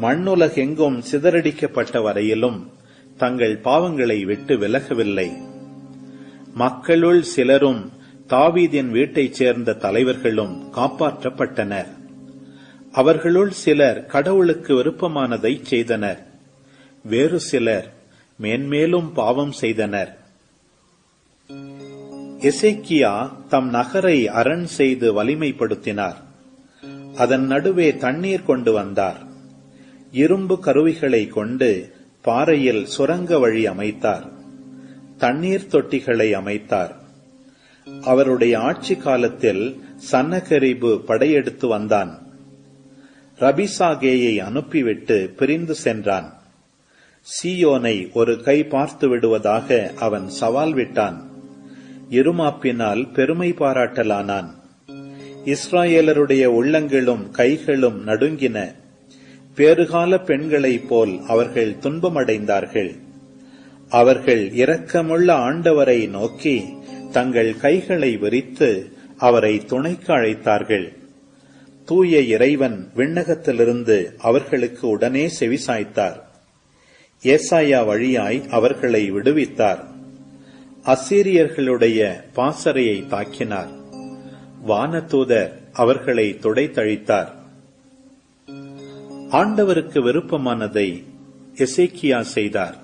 மண்ணுலகெங்கும் சிதறடிக்கப்பட்ட வரையிலும் தங்கள் பாவங்களை விட்டு விலகவில்லை. மக்களுள் சிலரும் தாவீதின் வீட்டைச் சேர்ந்த தலைவர்களும் காப்பாற்றப்பட்டனர். அவர்களுள் சிலர் கடவுளுக்கு விருப்பமானதை செய்தனர். வேறு சிலர் மேன்மேலும் பாவம் செய்தனர். எசேக்கியா தம் நகரை அரண் செய்து வலிமைப்படுத்தினார். அதன் நடுவே தண்ணீர் கொண்டு வந்தார். இரும்பு கருவிகளை கொண்டு பாறையில் சுரங்க வழி அமைத்தார். தண்ணீர் தொட்டிகளை அமைத்தார். அவருடைய ஆட்சி காலத்தில் சன்னகரிபு படையெடுத்து வந்தான். ரபிசாகேயை அனுப்பிவிட்டு பிரிந்து சென்றான். சீயோனை ஒரு கை பார்த்து விடுவதாக அவன் சவால் விட்டான். இருமாப்பினால் பெருமை பாராட்டலானான். இஸ்ராயேலருடைய உள்ளங்களும் கைகளும் நடுங்கின. பேறுகால பெண்களைப் போல் அவர்கள் துன்பமடைந்தார்கள். அவர்கள் இரக்கமுள்ள ஆண்டவரை நோக்கி தங்கள் கைகளை விரித்து அவரை துணைக்கு அழைத்தார்கள். தூய இறைவன் விண்ணகத்திலிருந்து அவர்களுக்கு உடனே செவிசாய்த்தார். ஏசாயா வழியாய் அவர்களை விடுவித்தார். அசீரியர்களுடைய பாசறையை தாக்கினார். வானதூதர் அவர்களை துடைத்தழித்தார். ஆண்டவருக்கு விருப்பமானதை எசேக்கியா செய்தார்.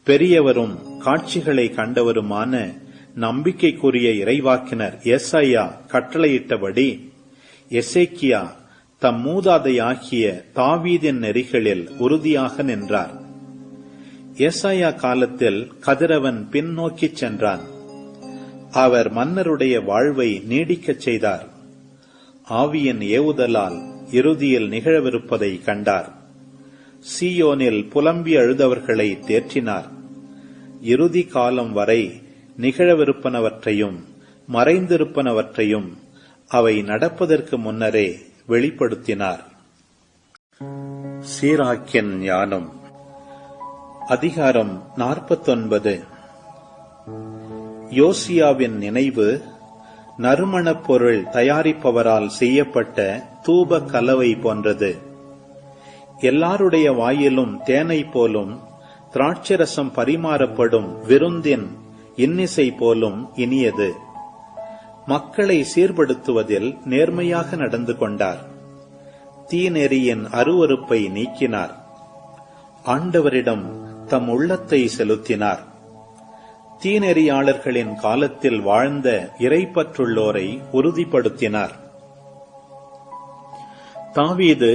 பெரியவரும் காட்சிகளை கண்டவருமான நம்பிக்கைக்குரிய இறைவாக்கினர் ஏசாயா கட்டளையிட்டபடி எசேக்கியா தம் மூதாதையாகிய தாவீதின் நெறிகளில் உறுதியாக நின்றார். ஏசாயா காலத்தில் கதிரவன் பின்னோக்கிச் சென்றான். அவர் மன்னருடைய வாழ்வை நீடிக்கச் செய்தார். ஆவியின் ஏவுதலால் இறுதியில் நிகழவிருப்பதை கண்டார். சீயோனில் புலம்பி அழுதவர்களை தேற்றினார். இறுதி காலம் வரை நிகழவிருப்பனவற்றையும் மறைந்திருப்பனவற்றையும் அவை நடப்பதற்கு முன்னரே வெளிப்படுத்தினார். சீராக்கின் ஞானம். அதிகாரம் 49. யோசியாவின் நினைவு நறுமணப் பொருள் தயாரிப்பவரால் செய்யப்பட்ட தூப கலவை போன்றது. எல்லாருடைய வாயிலும் தேனை போலும் திராட்சரசம் பரிமாறப்படும் விருந்தின் இன்னிசை போலும் இனியது. மக்களை சீர்படுத்துவதில் நேர்மையாக நடந்து கொண்டார். தீநெறியின் அருவருப்பை நீக்கினார். ஆண்டவரிடம் தம் உள்ளத்தை செலுத்தினார். தீநெறியாளர்களின் காலத்தில் வாழ்ந்த இறைப்பற்றுள்ளோரை உறுதிப்படுத்தினார். தாவீது,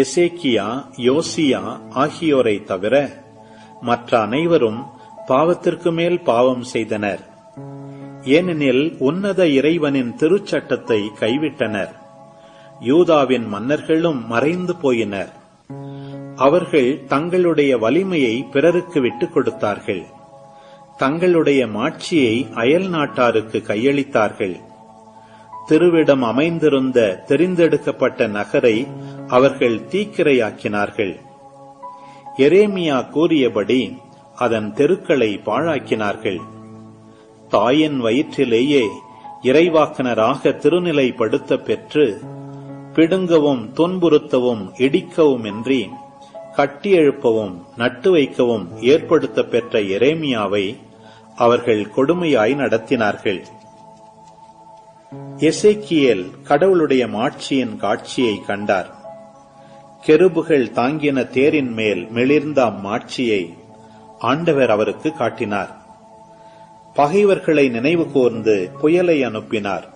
எசேக்கியா, யோசியா ஆகியோரை தவிர மற்ற அனைவரும் பாவத்திற்கு மேல் பாவம் செய்தனர். ஏனெனில் உன்னத இறைவனின் திருச்சட்டத்தை கைவிட்டனர். யூதாவின் மன்னர்களும் மறைந்து போயினர். அவர்கள் தங்களுடைய வலிமையை பிறருக்கு விட்டுக் கொடுத்தார்கள். தங்களுடைய மாட்சியை அயல் நாட்டாருக்கு கையளித்தார்கள். திருவிடம் அமைந்திருந்த தெரிந்தெடுக்கப்பட்ட நகரை அவர்கள் தீக்கிரையாக்கினார்கள். எரேமியா கூறியபடி அதன் தெருக்களை பாழாக்கினார்கள். தாயின் வயிற்றிலேயே இறைவாக்கினராக திருநிலைப்படுத்த பெற்று பிடுங்கவும் துன்புறுத்தவும் இடிக்கவுமின்றி கட்டியெழுப்பவும் நட்டு வைக்கவும் ஏற்படுத்த பெற்ற எரேமியாவை அவர்கள் கொடுமையாய் நடத்தினார்கள். எசேக்கியேல் கடவுளுடைய மாட்சியின் காட்சியை கண்டார். கெருபுகள் தாங்கின தேரின் மேல் மிளிர்ந்த அம்மாட்சியை ஆண்டவர் அவருக்கு காட்டினார். பகைவர்களை நினைவு கூர்ந்து புயலை அனுப்பினார்.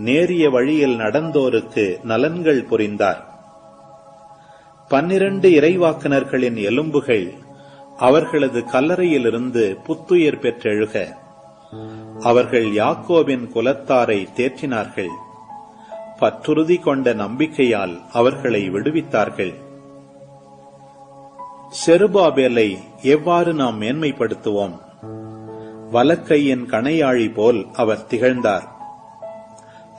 நேரிய வழியில் நடந்தோருக்கு நலன்கள் புரிந்தார். 12 இறைவாக்கினர்களின் எலும்புகள் அவர்களது கல்லறையிலிருந்து புத்துயிர் பெற்றெழுக அவர்கள் யாக்கோபின் குலத்தாரை தேற்றினார்கள். பற்றுறுதி கொண்ட நம்பிக்கையால் அவர்களை விடுவித்தார்கள். செருபாபேலை எவ்வாறு நாம் மேன்மைப்படுத்துவோம்? வலக்கையின் கணையாழி போல் அவர் திகழ்ந்தார்.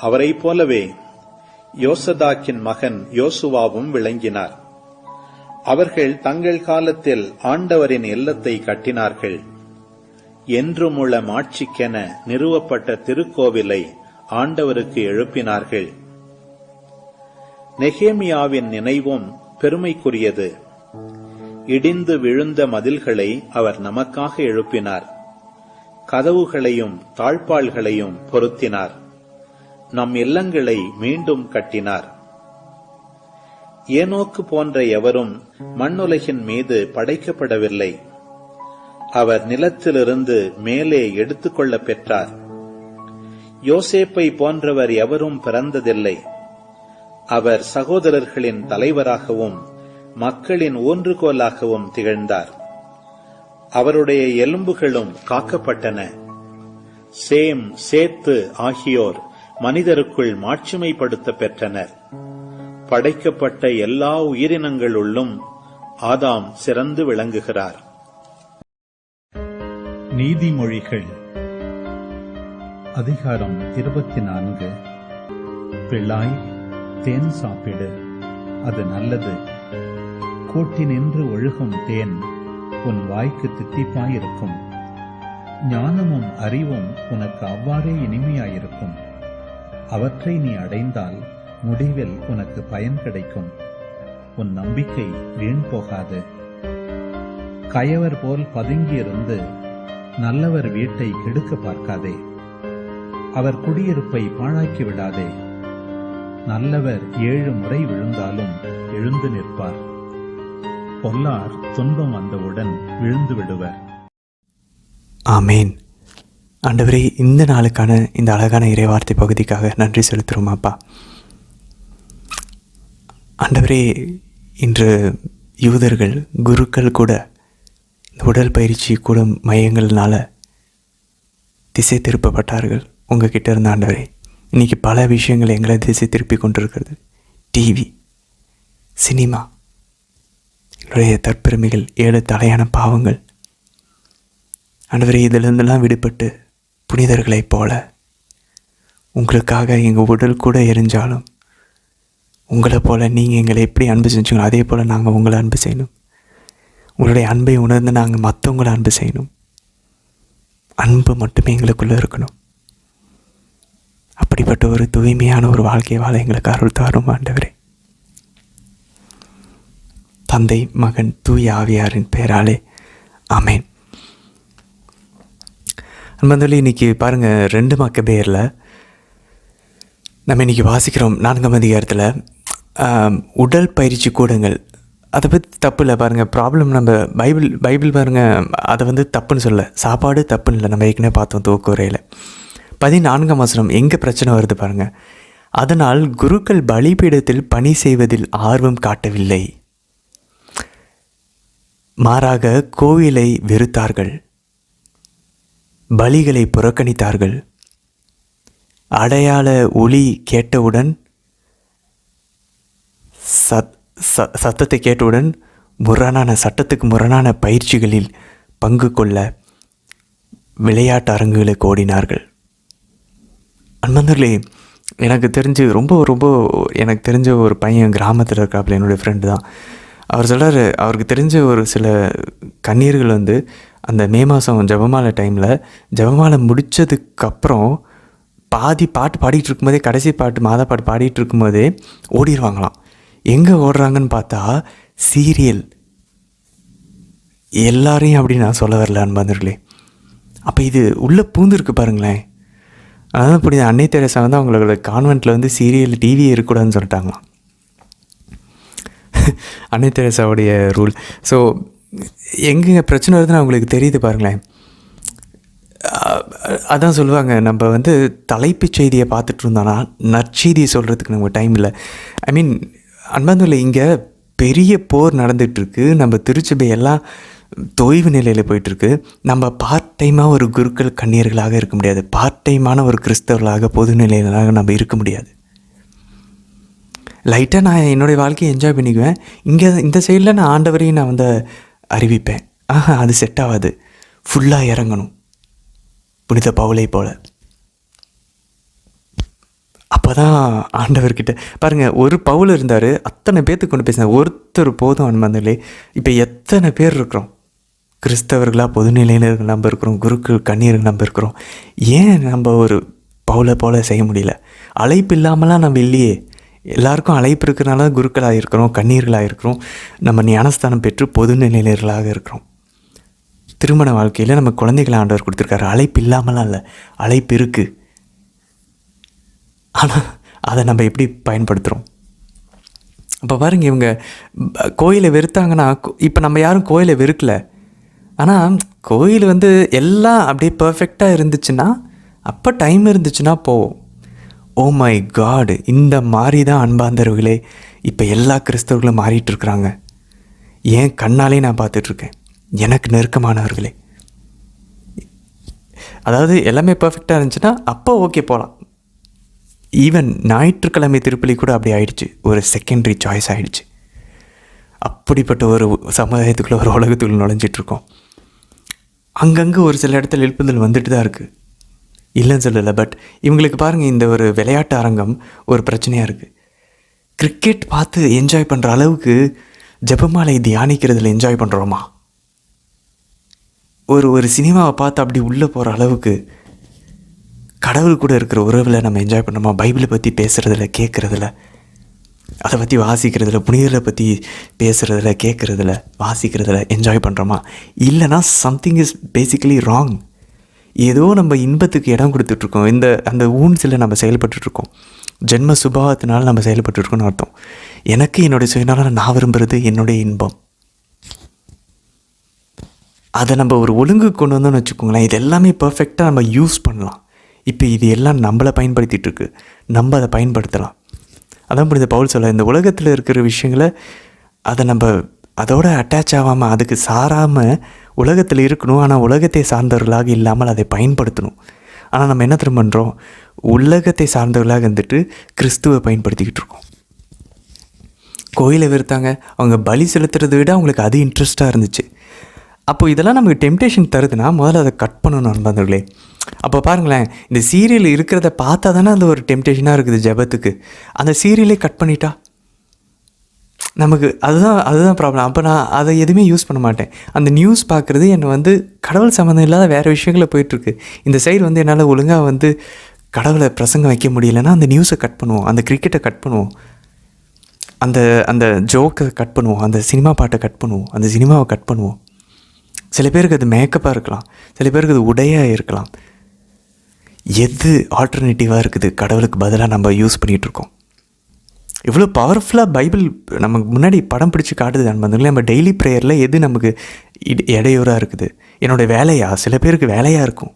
அவரைப் போலவே யோசதாக்கின் மகன் யோசுவாவும் விளங்கினார். அவர்கள் தங்கள் காலத்தில் ஆண்டவரின் இல்லத்தை கட்டினார்கள். என்றுமுள்ள மாட்சிக்கென நிறுவப்பட்ட திருக்கோவிலை ஆண்டவருக்கு எழுப்பினார்கள். நெகேமியாவின் நினைவும் பெருமைக்குரியது. இடிந்து விழுந்த மதில்களை அவர் நமக்காக எழுப்பினார். கதவுகளையும் தாழ்பாள்களையும் பொருத்தினார். நம் இல்லங்களை மீண்டும் கட்டினார். ஏனோக்கு போன்ற எவரும் மண்ணுலகின் மீது படைக்கப்படவில்லை. அவர் நிலத்திலிருந்து மேலே எடுத்துக் கொள்ள பெற்றார். யோசேப்பை போன்றவர் எவரும் பிறந்ததில்லை. அவர் சகோதரர்களின் தலைவராகவும் மக்களின் ஊன்றுகோலாகவும் திகழ்ந்தார். அவருடைய எலும்புகளும் காக்கப்பட்டன. சேம், சேத்து ஆகியோர் மனிதருக்குள் மாட்சிமைப்படுத்த பெற்றனர். படைக்கப்பட்ட எல்லா உயிரினங்களுள்ளும் ஆதாம் சிறந்து விளங்குகிறார். நீதிமொழிகள் அதிகாரம் 24. பிள்ளாய், தேன் சாப்பிடு, அது நல்லது. கூட்டினின்று ஒழுகும் தேன் உன் வாய்க்கு தித்திப்பாயிருக்கும். ஞானமும் அறிவும் உனக்கு அவ்வாறே இனிமையாயிருக்கும். அவற்றை நீ அடைந்தால் முடிவில் உனக்கு பயன் கிடைக்கும். உன் நம்பிக்கை வீண் போகாது. கயவர் போல் பதுங்கியிருந்து நல்லவர் வீட்டை கெடுக்க பார்க்காதே. அவர் குடியிருப்பை பாழாக்கி விடாதே. நல்லவர் 7 முறை விழுந்தாலும் எழுந்து நிற்பார். பொல்லார் துன்பம் வந்தவுடன் விழுந்து விடுவர். ஆமேன். ஆண்டவரே, இந்த நாளுக்கான இந்த அழகான இறைவார்த்தை பகுதிக்காக நன்றி செலுத்துகிறோம் அப்பா. ஆண்டவரே, இன்று யூதர்கள், குருக்கள் கூட இந்த உடல் பயிற்சி கூட மையங்கள்னால திசை திருப்பப்பட்டார்கள் உங்ககிட்ட இருந்த. ஆண்டவரே, இன்றைக்கி பல விஷயங்கள் எங்களை திசை திருப்பி கொண்டிருக்கிறது. டிவி, சினிமா, என்னுடைய தற்பெருமைகள், 7 தலையான பாவங்கள். ஆண்டவரே, இதிலிருந்தெல்லாம் விடுபட்டு புனிதர்களைப் போல உங்களுக்காக எங்கள் உடல் கூட எரிஞ்சாலும் உங்களை போல் நீங்கள் எங்களை எப்படி அன்பு செஞ்சீங்களோ அதே போல் நாங்கள் உங்களை அன்பு செய்யணும். உங்களுடைய அன்பை உணர்ந்து நாங்கள் மற்றவங்களை அன்பு செய்யணும். அன்பு மட்டுமே எங்களுக்குள்ளே இருக்கணும். அப்படிப்பட்ட ஒரு தூய்மையான ஒரு வாழ்க்கை வாழ எங்களுக்கு அருள் தாரும் ஆண்டவரே. தந்தை, மகன், தூய ஆவியாரின் பெயராலே ஆமேன். அன்பந்தோழி, இன்றைக்கி பாருங்கள், 2 மக்கபேயரில் நம்ம இன்றைக்கி வாசிக்கிறோம் 4ஆம் அதிகாரத்தில் உடல் பயிற்சி கூடங்கள். அதை பற்றி தப்பு இல்லை பாருங்கள். ப்ராப்ளம் நம்ம பைபிள் பாருங்கள், அதை வந்து தப்புன்னு சொல்ல, சாப்பாடு தப்புன்னு இல்லை. நம்ம ஏற்கனவே பார்த்தோம் துவக்குறையில் 14ஆம் வசனம் எங்கே பிரச்சனை வருது பாருங்கள். அதனால் குருக்கள் பலிபீடத்தில் பணி செய்வதில் ஆர்வம் காட்டவில்லை, மாறாக கோவிலை வெறுத்தார்கள், பலிகளை புறக்கணித்தார்கள். அடையாள ஒலி கேட்டவுடன் சத்தத்தை கேட்டவுடன் சட்டத்துக்கு முரணான பயிற்சிகளில் பங்கு கொள்ள விளையாட்டு அரங்குகளுக்கு ஓடினார்கள். அன்பர்களே, எனக்கு தெரிஞ்சு எனக்கு தெரிஞ்ச ஒரு பையன் கிராமத்தில் இருக்காப்புல, என்னுடைய ஃப்ரெண்டு தான். அவர் சொல்கிறார், அவருக்கு தெரிஞ்ச ஒரு சில கன்னியர்கள் வந்து அந்த மே மாதம் ஜெபமாலை டைமில் ஜெபமாலை முடித்ததுக்கப்புறம் பாதி பாட்டு பாடிட்டு இருக்கும்போதே, கடைசி பாட்டு மாதா பாட்டு பாடிட்டு இருக்கும்போதே ஓடிடுவாங்களாம். எங்கே ஓடுறாங்கன்னு பார்த்தா சீரியல். எல்லாரையும் அப்படி நான் சொல்ல வரல அன்பர்களே. அப்போ இது உள்ளே பூந்துருக்கு பாருங்களேன். அதான் இப்படி அன்னை தெரசா வந்து அவங்களோட கான்வென்ட்டில் வந்து சீரியல் டிவி இருக்கக்கூடாதுன்னு சொல்லிட்டாங்களாம். அன்னை தெரசாவுடைய ரூல். ஸோ எங்கே பிரச்சனை வருதுன்னு அவங்களுக்கு தெரியுது பாருங்களேன். அதான் சொல்லுவாங்க, நம்ம வந்து தலைப்புச் செய்தியை பார்த்துட்டு இருந்தோன்னா நற்செய்தியை சொல்கிறதுக்கு நமக்கு டைம் இல்லை. ஐ மீன் அன்பார்ந்தவர்களே, இங்கே பெரிய போர் நடந்துகிட்ருக்கு. நம்ம திருச்சபை எல்லாம் தொய்வு நிலையில் போயிட்டுருக்கு. நம்ம பார்ட் டைமாக ஒரு குருக்கள் கன்னியர்களாக இருக்க முடியாது. பார்ட் டைமான ஒரு கிறிஸ்தவர்களாக பொது நிலையிலாக நம்ம இருக்க முடியாது. லைட்டாக நான் என்னுடைய வாழ்க்கையை என்ஜாய் பண்ணிக்குவேன். இங்கே இந்த சைடில் நான் ஆண்டவரையும் நான் வந்து அறிவிப்பேன். அது செட் ஆகாது. ஃபுல்லாக இறங்கணும், புனித பவுலை போல். அப்போ தான் ஆண்டவர்கிட்ட பாருங்கள், ஒரு பவுல் இருந்தார், அத்தனை பேர்த்துக்கு கொண்டு பேசினார். ஒருத்தர் போதும் அன்பர்களே. இப்போ எத்தனை பேர் இருக்கிறோம்? கிறிஸ்தவர்களாக பொதுநிலையில் நம்ம இருக்கிறோம், குருக்கள் கன்னியர்கள் நம்ம இருக்கிறோம். ஏன் நம்ம ஒரு பவுலை போல் செய்ய முடியல? அழைப்பு இல்லாமலாம் நம்ம இல்லையே. எல்லாருக்கும் அழைப்பு இருக்கிறனால குருக்களாக இருக்கிறோம், கன்னியர்களாக இருக்கிறோம், நம்ம ஞானஸ்தானம் பெற்று பொதுநிலையினர்களாக இருக்கிறோம். திருமண வாழ்க்கையில் நம்ம குழந்தைகளை ஆண்டவர் கொடுத்துருக்காரு. அழைப்பு இல்லாமலாம் இல்லை, அழைப்பு இருக்குது. ஆனால் அதை நம்ம எப்படி பயன்படுத்துகிறோம்? அப்போ பாருங்கள், இவங்க கோயிலை வெறுத்தாங்கன்னா, இப்போ நம்ம யாரும் கோயிலை வெறுக்கலை. ஆனால் கோயில் வந்து எல்லாம் அப்படியே பர்ஃபெக்டாக இருந்துச்சுன்னா, அப்போ டைம் இருந்துச்சுன்னா போவோம். ஓ மை காட், இந்த மாதிரி தான் அன்பார்ந்தவர்களே இப்போ எல்லா கிறிஸ்தவர்களும் மாறிட்டுருக்குறாங்க. ஏன் கண்ணாலே நான் பார்த்துட்ருக்கேன். எனக்கு நெருக்கமானவர்களே, அதாவது எல்லாமே பர்ஃபெக்டாக இருந்துச்சுன்னா அப்போ ஓகே போகலாம். ஈவன் ஞாயிற்றுக்கிழமை திருப்பலி கூட அப்படி ஆயிடுச்சு, ஒரு செகண்டரி சாய்ஸ் ஆகிடுச்சு. அப்படிப்பட்ட ஒரு சமுதாயத்துக்குள்ளே, ஒரு உலகத்துக்குள்ளே நுழைஞ்சிட்ருக்கோம். அங்கங்கே ஒரு சில இடத்துல எழுப்புதல் வந்துட்டு தான் இருக்குது, இல்லைன்னு சொல்லலை. பட் இவங்களுக்கு பாருங்கள், இந்த ஒரு விளையாட்டு அரங்கம் ஒரு பிரச்சனையாக இருக்குது. கிரிக்கெட் பார்த்து என்ஜாய் பண்ணுற அளவுக்கு ஜெபமாலை தியானிக்கிறதுல என்ஜாய் பண்ணுறோமா? ஒரு சினிமாவை பார்த்து அப்படி உள்ளே போகிற அளவுக்கு கடவுள் கூட இருக்கிற உறவில் நம்ம என்ஜாய் பண்ணுறோமா? பைபிளை பற்றி பேசுகிறதில்ல, கேட்குறதில்ல, அதை பற்றி வாசிக்கிறதில்ல, புனிதரை பற்றி பேசுகிறதில்ல, கேட்குறதில்ல, வாசிக்கிறதில்ல என்ஜாய் பண்ணுறோமா? இல்லைனா சம்திங் இஸ் பேசிக்கலி ராங். ஏதோ நம்ம இன்பத்துக்கு இடம் கொடுத்துட்ருக்கோம். அந்த ஊன்ஸில் நம்ம செயல்பட்டுருக்கோம். ஜென்ம சுபாவத்தினால நம்ம செயல்பட்டுருக்கோம்னு அர்த்தம். எனக்கு என்னுடைய சுயநலம், நான் விரும்புகிறது என்னுடைய இன்பம். அதை நம்ம ஒரு ஒழுங்கு கொண்டு வந்தோம்னு வச்சுக்கோங்களேன், இது எல்லாமே பர்ஃபெக்டாக நம்ம யூஸ் பண்ணலாம். இப்போ இது எல்லாம் நம்மளை பயன்படுத்திகிட்டு இருக்கு, நம்ம அதை பயன்படுத்தலாம். அதான் புரியுது பவுல் சொல்ல, இந்த உலகத்தில் இருக்கிற விஷயங்களை அதை நம்ம அதோட அட்டாச் ஆகாமல், அதுக்கு சாராமல் உலகத்தில் இருக்கணும். ஆனால் உலகத்தை சார்ந்தவர்களாக இல்லாமல் அதை பயன்படுத்தணும். ஆனால் நம்ம என்ன திரும்ப பண்ணுறோம்? உலகத்தை சார்ந்தவர்களாக இருந்துட்டு கிறிஸ்துவை பயன்படுத்திக்கிட்டு இருக்கோம். கோயிலை வெறுத்தாங்க, அவங்க பலி செலுத்துறதை விட அவங்களுக்கு அது இன்ட்ரெஸ்ட்டாக இருந்துச்சு. அப்போது இதெல்லாம் நமக்கு டெம்டேஷன் தருதுன்னா முதல்ல அதை கட் பண்ணணும் நண்பர்களே. அப்போ பாருங்களேன், இந்த சீரியல் இருக்கிறத பார்த்தா தானே அந்த ஒரு டெம்டேஷனாக இருக்குது ஜெபத்துக்கு. அந்த சீரியலே கட் பண்ணிட்டா நமக்கு அதுதான் ப்ராப்ளம். அப்போ நான் அதை எதுவுமே யூஸ் பண்ண மாட்டேன். அந்த நியூஸ் பார்க்குறது என்னை வந்து கடவுள் சம்மந்தம் இல்லாத வேறு விஷயங்களில் போயிட்டுருக்கு. இந்த சைடு வந்து என்னால் ஒழுங்காக வந்து கடவுளை பிரசங்கம் வைக்க முடியலைன்னா அந்த நியூஸை கட் பண்ணுவோம், அந்த கிரிக்கெட்டை கட் பண்ணுவோம், அந்த ஜோக்கை கட் பண்ணுவோம், அந்த சினிமா பாட்டை கட் பண்ணுவோம், அந்த சினிமாவை கட் பண்ணுவோம். சில பேருக்கு அது மேக்கப்பாக இருக்கலாம், சில பேருக்கு அது உடையாக இருக்கலாம். எது ஆல்டர்னேட்டிவாக இருக்குது கடவுளுக்கு பதிலாக நம்ம யூஸ் பண்ணிகிட்ருக்கோம். இவ்வளோ பவர்ஃபுல்லாக பைபிள் நமக்கு முன்னாடி படம் பிடிச்சி காட்டுது அன்பர்களே. நம்ம டெய்லி ப்ரேயரில் எது நமக்கு இடையூறாக இருக்குது? என்னோடய வேலையா? சில பேருக்கு வேலையாக இருக்கும்,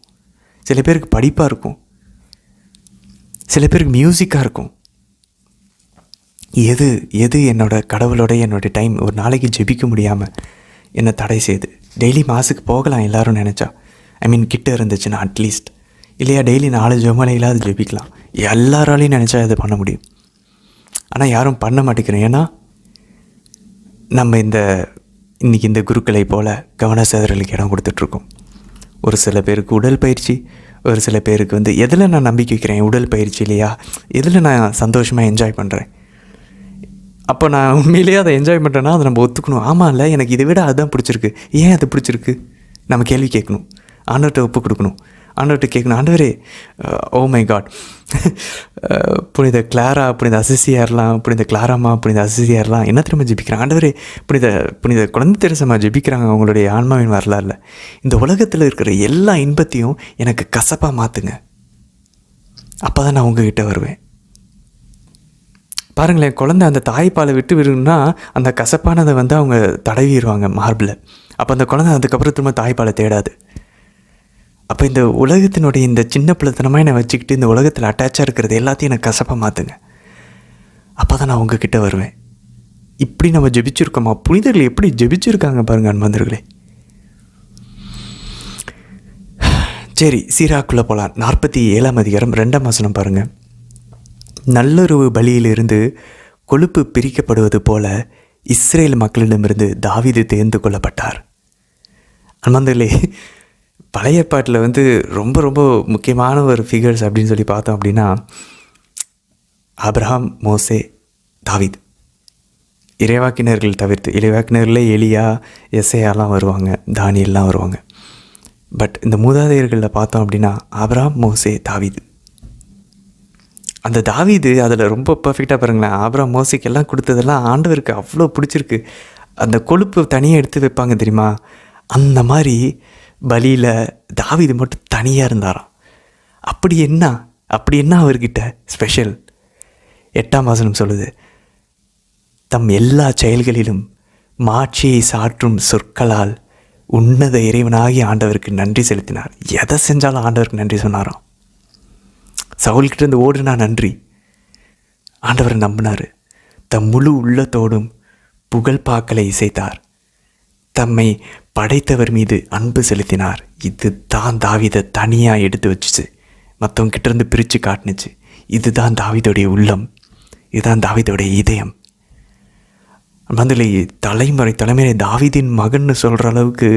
சில பேருக்கு படிப்பாக இருக்கும், சில பேருக்கு மியூசிக்காக இருக்கும். எது கடவுளோட என்னோடய டைம் ஒரு நாளைக்கு ஜெபிக்க முடியாமல் என்னை தடை செய்யுது? டெய்லி மாசுக்கு போகலாம் எல்லோரும் நினச்சா, கிட்ட இருந்துச்சுன்னா அட்லீஸ்ட், இல்லையா டெய்லி 4 ஜெபமலையிலாவது ஜெபிக்கலாம். எல்லாராலையும் நினச்சா இதை பண்ண முடியும். ஆனால் யாரும் பண்ண மாட்டேங்கிறோம். ஏன்னா நம்ம இன்றைக்கி இந்த குருக்களை போல் கவன சிதறலுக்கு இடம் கொடுத்துட்ருக்கோம். ஒரு சில பேருக்கு உடல் பயிற்சி, ஒரு சில பேருக்கு வந்து எதில் நான் நம்பிக்கை வைக்கிறேன்? உடல் பயிற்சி இல்லையா? எதில் நான் சந்தோஷமாக என்ஜாய் பண்ணுறேன்? அப்போ நான் உண்மையிலேயே அதை என்ஜாய் பண்ணுறேன்னா அதை நம்ம ஒத்துக்கணும். ஆமாம் இல்லை, எனக்கு இதை விட அதுதான் பிடிச்சிருக்கு. ஏன் அது பிடிச்சிருக்கு? நம்ம கேள்வி கேட்கணும், ஆண்டவர்கிட்ட ஒப்பு கொடுக்கணும், ஆண்டவர்கிட்ட கேட்கணும். ஆண்டவரே, ஓ மை காட், புனித கிளாரா, புனித அசிசியார்லாம், புனித கிளாராமா, புனித அசிசியார்லாம் என்ன திரும்ப ஜெபிக்கிறாங்க? ஆண்டவரே, புனித குழந்தை தெரசமா ஜெபிக்கிறாங்க அவங்களுடைய ஆன்மாவின் வரலாறுல. இந்த உலகத்தில் இருக்கிற எல்லா இன்பத்தையும் எனக்கு கசப்பாக மாற்றுங்க, அப்போ தான் நான் உங்ககிட்ட வருவேன். பாருங்களேன், குழந்தை அந்த தாய்ப்பாலை விட்டு விடுன்னா அந்த கசப்பானதை வந்து அவங்க தடவிடுவாங்க மார்பில். அப்போ அந்த குழந்தை அதுக்கப்புறம் திரும்ப தாய்ப்பாலை தேடாது. அப்போ இந்த உலகத்தினுடைய இந்த சின்ன பிள்ளைத்தனமாக என்னை வச்சுக்கிட்டு இந்த உலகத்தில் அட்டாச்சாக இருக்கிறது எல்லாத்தையும் எனக்கு கசப்பாக மாற்றுங்க, அப்போ தான் நான் உங்ககிட்ட வருவேன். இப்படி நம்ம ஜெபிச்சிருக்கோமா? புனிதர்கள் எப்படி ஜெபிச்சிருக்காங்க பாருங்கள் அன்பர்களே. சரி, சீராக்குள்ளே போகலாம். 47ஆம் அதிகாரம் 2ஆம் வசனம் பாருங்கள். நல்லுறவு பலியிலிருந்து கொழுப்பு பிரிக்கப்படுவது போல இஸ்ரேல் மக்களிடமிருந்து தாவீது தேர்ந்து கொள்ளப்பட்டார். அன்பர்களே, பழைய ஏற்பாட்டில் வந்து ரொம்ப ரொம்ப முக்கியமான ஒரு ஃபிகர்ஸ் அப்படின்னு சொல்லி பார்த்தோம் அப்படின்னா ஆபிரகாம், மோசே, தாவீது. இறைவாக்கினர்கள் தவிர்த்து, இறைவாக்கினர்களே எலியா, எசேயாலாம் வருவாங்க, தானியெல்லாம் வருவாங்க. பட் இந்த மூதாதையர்களில் பார்த்தோம் அப்படின்னா ஆபிரகாம், மோசே, தாவீது. அந்த தாவீது அதில் ரொம்ப பர்ஃபெக்டாக பாருங்களேன். ஆபிரகாம், மோசேக்கு எல்லாம் கொடுத்ததெல்லாம் ஆண்டவருக்கு அவ்வளோ பிடிச்சிருக்கு. அந்த கொழுப்பு தனியாக எடுத்து வைப்பாங்க தெரியுமா? அந்த மாதிரி பலியில் தாவீது மட்டும் தனியாக இருந்தாராம். அப்படி என்ன அவர்கிட்ட ஸ்பெஷல்? 8ஆம் வசனம் சொல்லுது, தம் எல்லா செயல்களிலும் மாட்சியை சாற்றும் சொற்களால் உன்னத இறைவனாகி ஆண்டவருக்கு நன்றி செலுத்தினார். எதை செஞ்சாலும் ஆண்டவருக்கு நன்றி சொன்னாராம். சவுல்கிட்ட இருந்து ஓடுனா நன்றி, ஆண்டவரை நம்பினார். தம் முழு உள்ளத்தோடும் புகழ் பாக்களை இசைத்தார். தம்மை படைத்தவர் மீது அன்பு செலுத்தினார். இது தான் தாவீதை தனியாக எடுத்து வச்சுச்சு, மற்றவங்க கிட்டேருந்து பிரித்து காட்டுனுச்சு. இதுதான் தாவீதோடைய உள்ளம், இதுதான் தாவீதோடைய இதயம். மந்திரி தலைமுறை தாவீதின் மகன்னு சொல்கிற அளவுக்கு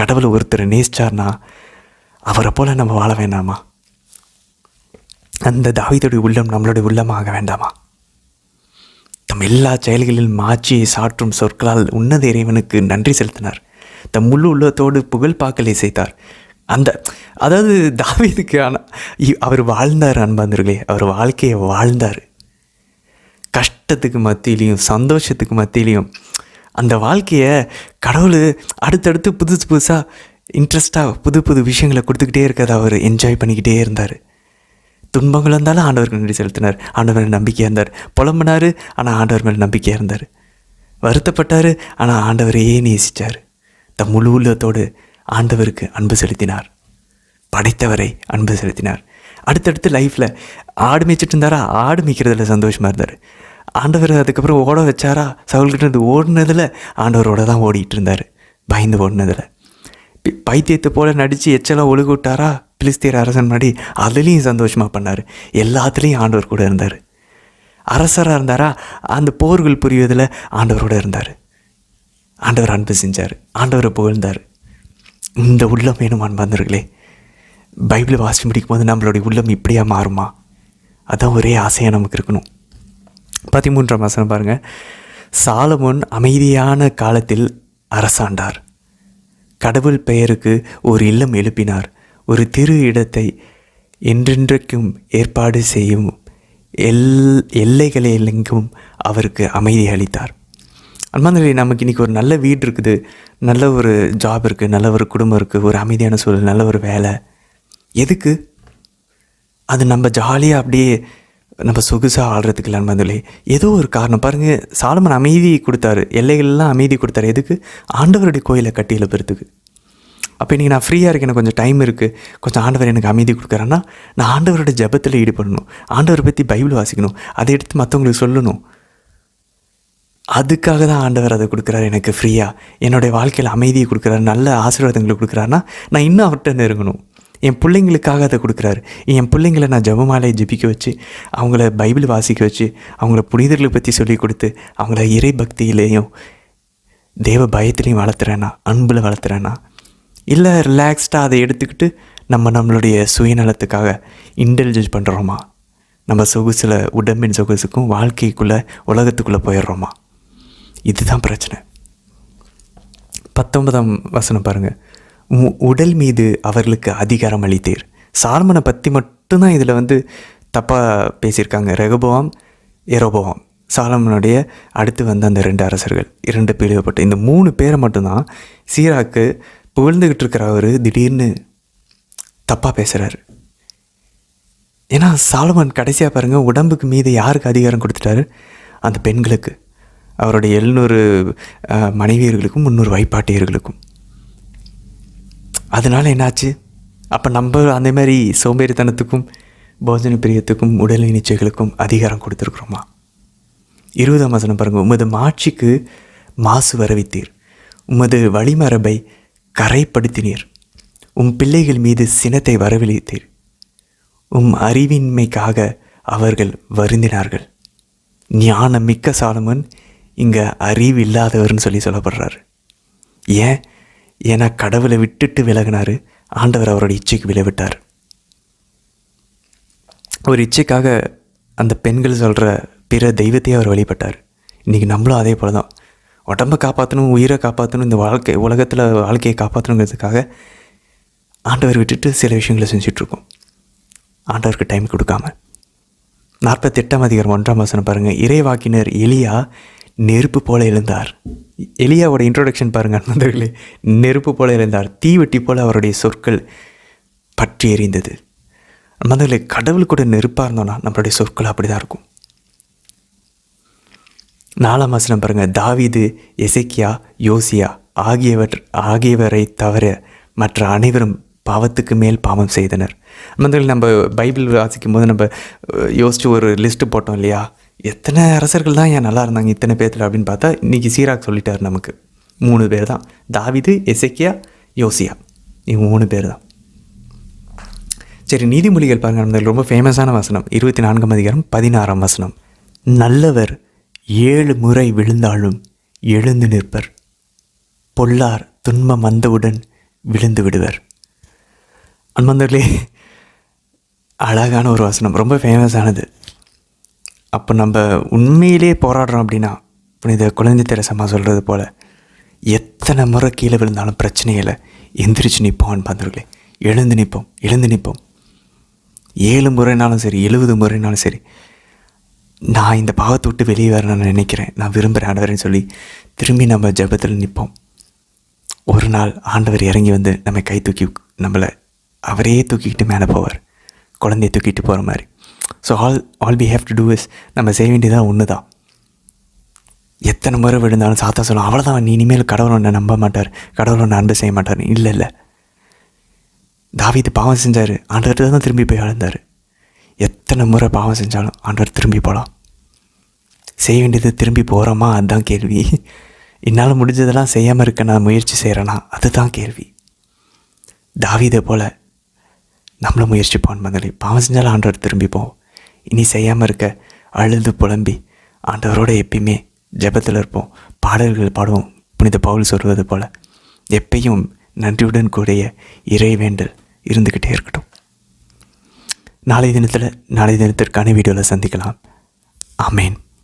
கடவுளை ஒருத்தர் நேசிச்சார்னா அவரை போல் நம்ம வாழ வேண்டாமா? அந்த தாவீதுடைய உள்ளம் நம்மளுடைய உள்ளமாக வேண்டாமா? தம் எல்லா செயல்களிலும் மாட்சியை சாற்றும் சொற்களால் உன்னத இறைவனுக்கு நன்றி செலுத்தினார். தம் முழு உள்ளத்தோடு புகழ் பாக்களை செய்தார். அதாவது தாவீதுக்கு அவர் வாழ்ந்தார் அன்பர்களே, அவர் வாழ்க்கையை வாழ்ந்தார். கஷ்டத்துக்கு மத்தியிலையும் சந்தோஷத்துக்கு மத்தியிலையும் அந்த வாழ்க்கையை கடவுள் அடுத்தடுத்து புதுசாக இன்ட்ரெஸ்டாக புது விஷயங்களை கொடுத்துக்கிட்டே இருக்கிறத அவர் என்ஜாய் பண்ணிக்கிட்டே இருந்தார். துன்பங்கள் வந்தாலும் ஆண்டவருக்கு நன்றி செலுத்தினார், ஆண்டவர் மேலே நம்பிக்கையாக இருந்தார். புலம்பினார், ஆனால் ஆண்டவர் மேலே நம்பிக்கையாக இருந்தார். வருத்தப்பட்டார், ஆனால் ஆண்டவரையே நேசித்தார். தம் முழு உள்ளத்தோடு ஆண்டவருக்கு அன்பு செலுத்தினார், படைத்தவரை அன்பு செலுத்தினார். அடுத்தடுத்து லைஃப்பில் ஆடு மேய்ச்சிட்டு இருந்தாரா, ஆடு மேய்க்கிறதுல சந்தோஷமாக இருந்தார். ஆண்டவர் அதுக்கப்புறம் ஓட வச்சாரா, சவுல்கிட்ட இருந்து ஓடினதில் ஆண்டவரோட தான் ஓடிட்டு இருந்தார், பயந்து ஓடினதில். பைத்தியத்தை போல் நடித்து எச்சலாக ஒழுகு விட்டாரா பிலிஸ்தீர் அரசன் முன்னாடி, அதுலேயும் சந்தோஷமாக பண்ணார். எல்லாத்துலேயும் ஆண்டவர் கூட இருந்தார். அரசராக இருந்தாரா, அந்த போர்கள் புரிவதில் ஆண்டவரோடு இருந்தார். ஆண்டவர் அன்பு செஞ்சார், ஆண்டவரை புகழ்ந்தார். இந்த உள்ளம் வேணும் அன்பர்களே. பைபிளை வாசித்து முடிக்கும் போது நம்மளுடைய உள்ளம் இப்படியா மாறுமா? அதான் ஒரே ஆசையாக நமக்கு இருக்கணும். 13ஆம் வசனம் பாருங்கள். சாலமோன் அமைதியான காலத்தில் அரசாண்டார். கடவுள் பெயருக்கு ஒரு இல்லம் எழுப்பினார். ஒரு திரு இடத்தை என்றென்றைக்கும் ஏற்பாடு செய்யும் எல்லைகளெங்கும் அவருக்கு அமைதி அளித்தார். அன்பாந்தர்களே, நமக்கு இன்றைக்கி ஒரு நல்ல வீடு இருக்குது, நல்ல ஒரு ஜாப் இருக்குது, நல்ல ஒரு குடும்பம் இருக்குது, ஒரு அமைதியான சூழல், நல்ல ஒரு வேலை. எதுக்கு? அது நம்ம ஜாலியாக அப்படியே நம்ம சொகுசாக ஆடுறதுக்கு இல்லை அன்பாந்தர்களே. ஏதோ ஒரு காரணம். பாருங்கள், சாலமன் அமைதி கொடுத்தாரு, எல்லைகள்லாம் அமைதி கொடுத்தாரு. எதுக்கு? ஆண்டவருடைய கோயிலை கட்டி எழுப்புறதுக்கு. அப்போ இன்றைக்கி நான் ஃப்ரீயாக இருக்கேன், எனக்கு கொஞ்சம் டைம் இருக்குது, கொஞ்சம் ஆண்டவர் எனக்கு அமைதி கொடுக்குறேன்னா நான் ஆண்டவரோட ஜெபத்தில் ஈடுபடணும், ஆண்டவரை பற்றி பைபிள் வாசிக்கணும், அதை எடுத்து மற்றவங்களுக்கு சொல்லணும். அதுக்காக தான் ஆண்டவர் அதை கொடுக்குறாரு எனக்கு ஃப்ரீயாக. என்னுடைய வாழ்க்கையில் அமைதியை கொடுக்குறாரு, நல்ல ஆசீர்வாதங்களை கொடுக்குறாருன்னா நான் இன்னும் அவர்கிட்ட நெருங்கணும். என் பிள்ளைங்களுக்காக அதை கொடுக்குறாரு. என் பிள்ளைங்களை நான் ஜெபமாலையை ஜெபிக்க வச்சு, அவங்கள பைபிள் வாசிக்க வச்சு, அவங்கள புனிதர்களை பற்றி சொல்லி கொடுத்து, அவங்கள இறை பக்தியிலையும் தேவ பயத்திலையும் வளர்த்துறேன்னா, அன்பில் வளர்த்துறேன்னா, இல்லை ரிலாக்ஸ்டாக அதை எடுத்துக்கிட்டு நம்மளுடைய சுயநலத்துக்காக இன்டெலிஜென்ஸ் பண்ணுறோமா? நம்ம சொகுசில், உடம்பின் சொகுசுக்கும் வாழ்க்கைக்குள்ளே உலகத்துக்குள்ளே போயிடுறோமா? இதுதான் பிரச்சனை. 19ஆம் வசனம் பாருங்கள். உடல் மீது அவர்களுக்கு அதிகாரம் அளித்தீர். சாலமனை பற்றி மட்டும்தான் இதில் தப்பாக பேசியிருக்காங்க. ரெகபோவாம், எரோபோவாம், சாலமனுடைய அடுத்து அந்த 2 அரசர்கள், 2 பிரிவுபட்ட இந்த 3 பேரை மட்டும்தான் சீராக்கு புகழ்ந்துக்கிட்டு இருக்கிறவர் திடீர்னு தப்பாக பேசுகிறாரு. ஏன்னா சாலமன் கடைசியாக பாருங்கள், உடம்புக்கு மீது யாருக்கு அதிகாரம் கொடுத்துட்டாரு? அந்த பெண்களுக்கு, அவருடைய 700 மனைவியர்களுக்கும் 300 வைப்பாட்டியர்களுக்கும். அதனால் என்னாச்சு? அப்போ நம்ம அந்த மாதிரி சோம்பேறித்தனத்துக்கும் போஜன பிரியத்துக்கும் உடல் நிச்சயங்களுக்கும் அதிகாரம் கொடுத்துருக்குறோமா? 20ஆம் வசனம் பாருங்கள். உமது மாட்சிக்கு மாசு வரவித்தீர், உமது வழிமரபை கரைப்படுத்தினீர், உம் பிள்ளைகள் மீது சினத்தை வரவழைத்தீர், உம் அறிவின்மைக்காக அவர்கள் வருந்தினார்கள். ஞானம் மிக்க சாலமன் இங்கே அறிவு இல்லாதவர்னு சொல்லப்படுறாரு. ஏன்னா கடவுளை விட்டுட்டு விலகினார். ஆண்டவர் அவரோட இச்சைக்கு விளைவிட்டார். ஒரு இச்சைக்காக அந்த பெண்கள் சொல்கிற பிற தெய்வத்தையே அவர் வழிபட்டார். இன்றைக்கி நம்மளும் அதே போல் தான். உடம்பை காப்பாற்றணும், உயிரை காப்பாற்றணும், இந்த உலகத்தில் வாழ்க்கையை காப்பாற்றணுங்கிறதுக்காக ஆண்டவர் விட்டுட்டு சில விஷயங்களை செஞ்சிட்ருக்கோம், ஆண்டவருக்கு டைம் கொடுக்காம. 48ஆம் அதிகாரம் 1ஆம் வசனம் பாருங்கள். இறைவாக்கினர் எலியா நெருப்பு போல எழுந்தார். எலியாவோட இன்ட்ரோடக்ஷன் பாருங்கள் நண்பர்களே. நெருப்பு போல எழுந்தார், தீவெட்டி போல் அவருடைய சொற்கள் பற்றி எறிந்தது. நண்பர்களே, கடவுள் கூட நெருப்பாக இருந்தோன்னா நம்மளுடைய சொற்கள் அப்படி தான் இருக்கும். 4ஆம் வசனம் பாருங்கள். தாவீது, எசேக்கியா, யோசியா ஆகியவரை தவிர மற்ற அனைவரும் பாவத்துக்கு மேல் பாவம் செய்தனர். நம்ம பைபிள் வாசிக்கும் போது நம்ம யோசித்து ஒரு லிஸ்ட்டு போட்டோம் இல்லையா, எத்தனை அரசர்கள் தான் ஏன் நல்லா இருந்தாங்க இத்தனை பேர்த்தில் அப்படின்னு பார்த்தா இன்றைக்கி சீராக் சொல்லிட்டார் நமக்கு. 3 பேர் தான், தாவீது, எசேக்கியா, யோசியா, இவங்க 3 பேர் தான். சரி, நீதிமொழிகள் பாருங்கள், நம்ம ரொம்ப ஃபேமஸான வசனம் 24ஆம் அதிகாரம் 16ஆம் வசனம். நல்லவர் 7 முறை விழுந்தாலும் எழுந்து நிற்பர், பொல்லார் துன்பம் வந்தவுடன் விழுந்து விடுவர். அன்பர்களே, அழகான ஒரு வசனம், ரொம்ப ஃபேமஸானது. அப்போ நம்ம உண்மையிலே போராடுறோம் அப்படின்னா, புனித குழந்தை தெரசம்மா சொல்கிறது போல் எத்தனை முறை கீழே விழுந்தாலும் பிரச்சனை இல்லை, எந்திரிச்சு நிற்போம். அன்பர்களே, எழுந்து நிற்போம். 7 முறைனாலும் சரி, 70 முறைனாலும் சரி, நான் இந்த பாவத்தை விட்டு வெளியே வர நான் நினைக்கிறேன், நான் விரும்புகிறேன் ஆண்டவரேன்னு சொல்லி திரும்பி நம்ம ஜெபத்தில் நிற்போம். ஒரு நாள் ஆண்டவர் இறங்கி நம்ம கை தூக்கி நம்மளை அவரே தூக்கிக்கிட்டு மேலே போவார், குழந்தைய தூக்கிட்டு போகிற மாதிரி. So all we have to do is, நம்ம செய்ய வேண்டியதான் ஒன்று தான். எத்தனை முறை விழுந்தாலும் சாத்தா சொல்லும், அவ்வளோதான், நீ இனிமேல் கடவுள் ஒன்றை நம்ப மாட்டார், கடவுள் ஒன்று அன்பு செய்ய மாட்டார். இல்லை, தாவீது பாவம் செஞ்சார், ஆண்டவர்கிட்ட தான் திரும்பி போய் அழுந்தார். எத்தனை முறை பாவம் செஞ்சாலும் ஆண்டவர் திரும்பி போகலாம். செய்ய வேண்டியது திரும்பி போகிறோமா, அதுதான் கேள்வி. என்னால் முடிஞ்சதெல்லாம் செய்யாமல் இருக்க நான் முயற்சி செய்கிறேன்னா, அதுதான் கேள்வி. தாவீதை போல் நம்மளும் முயற்சிப்போம். பாவம் செஞ்சாலும் ஆண்டவர் திரும்பிப்போம். இனி செய்யாமல் இருக்க அழுது புலம்பி ஆண்டவரோடு எப்பயுமே ஜெபத்தில் இருப்போம், பாடல்கள் பாடுவோம். புனித பவுல் சொல்வது போல் எப்பயும் நன்றியுடன் கூடிய இறைவேண்டல் இருந்துக்கிட்டே இருக்கட்டும். நாளை தினத்திற்கான வீடியோவில் சந்திக்கலாம். ஆமேன்.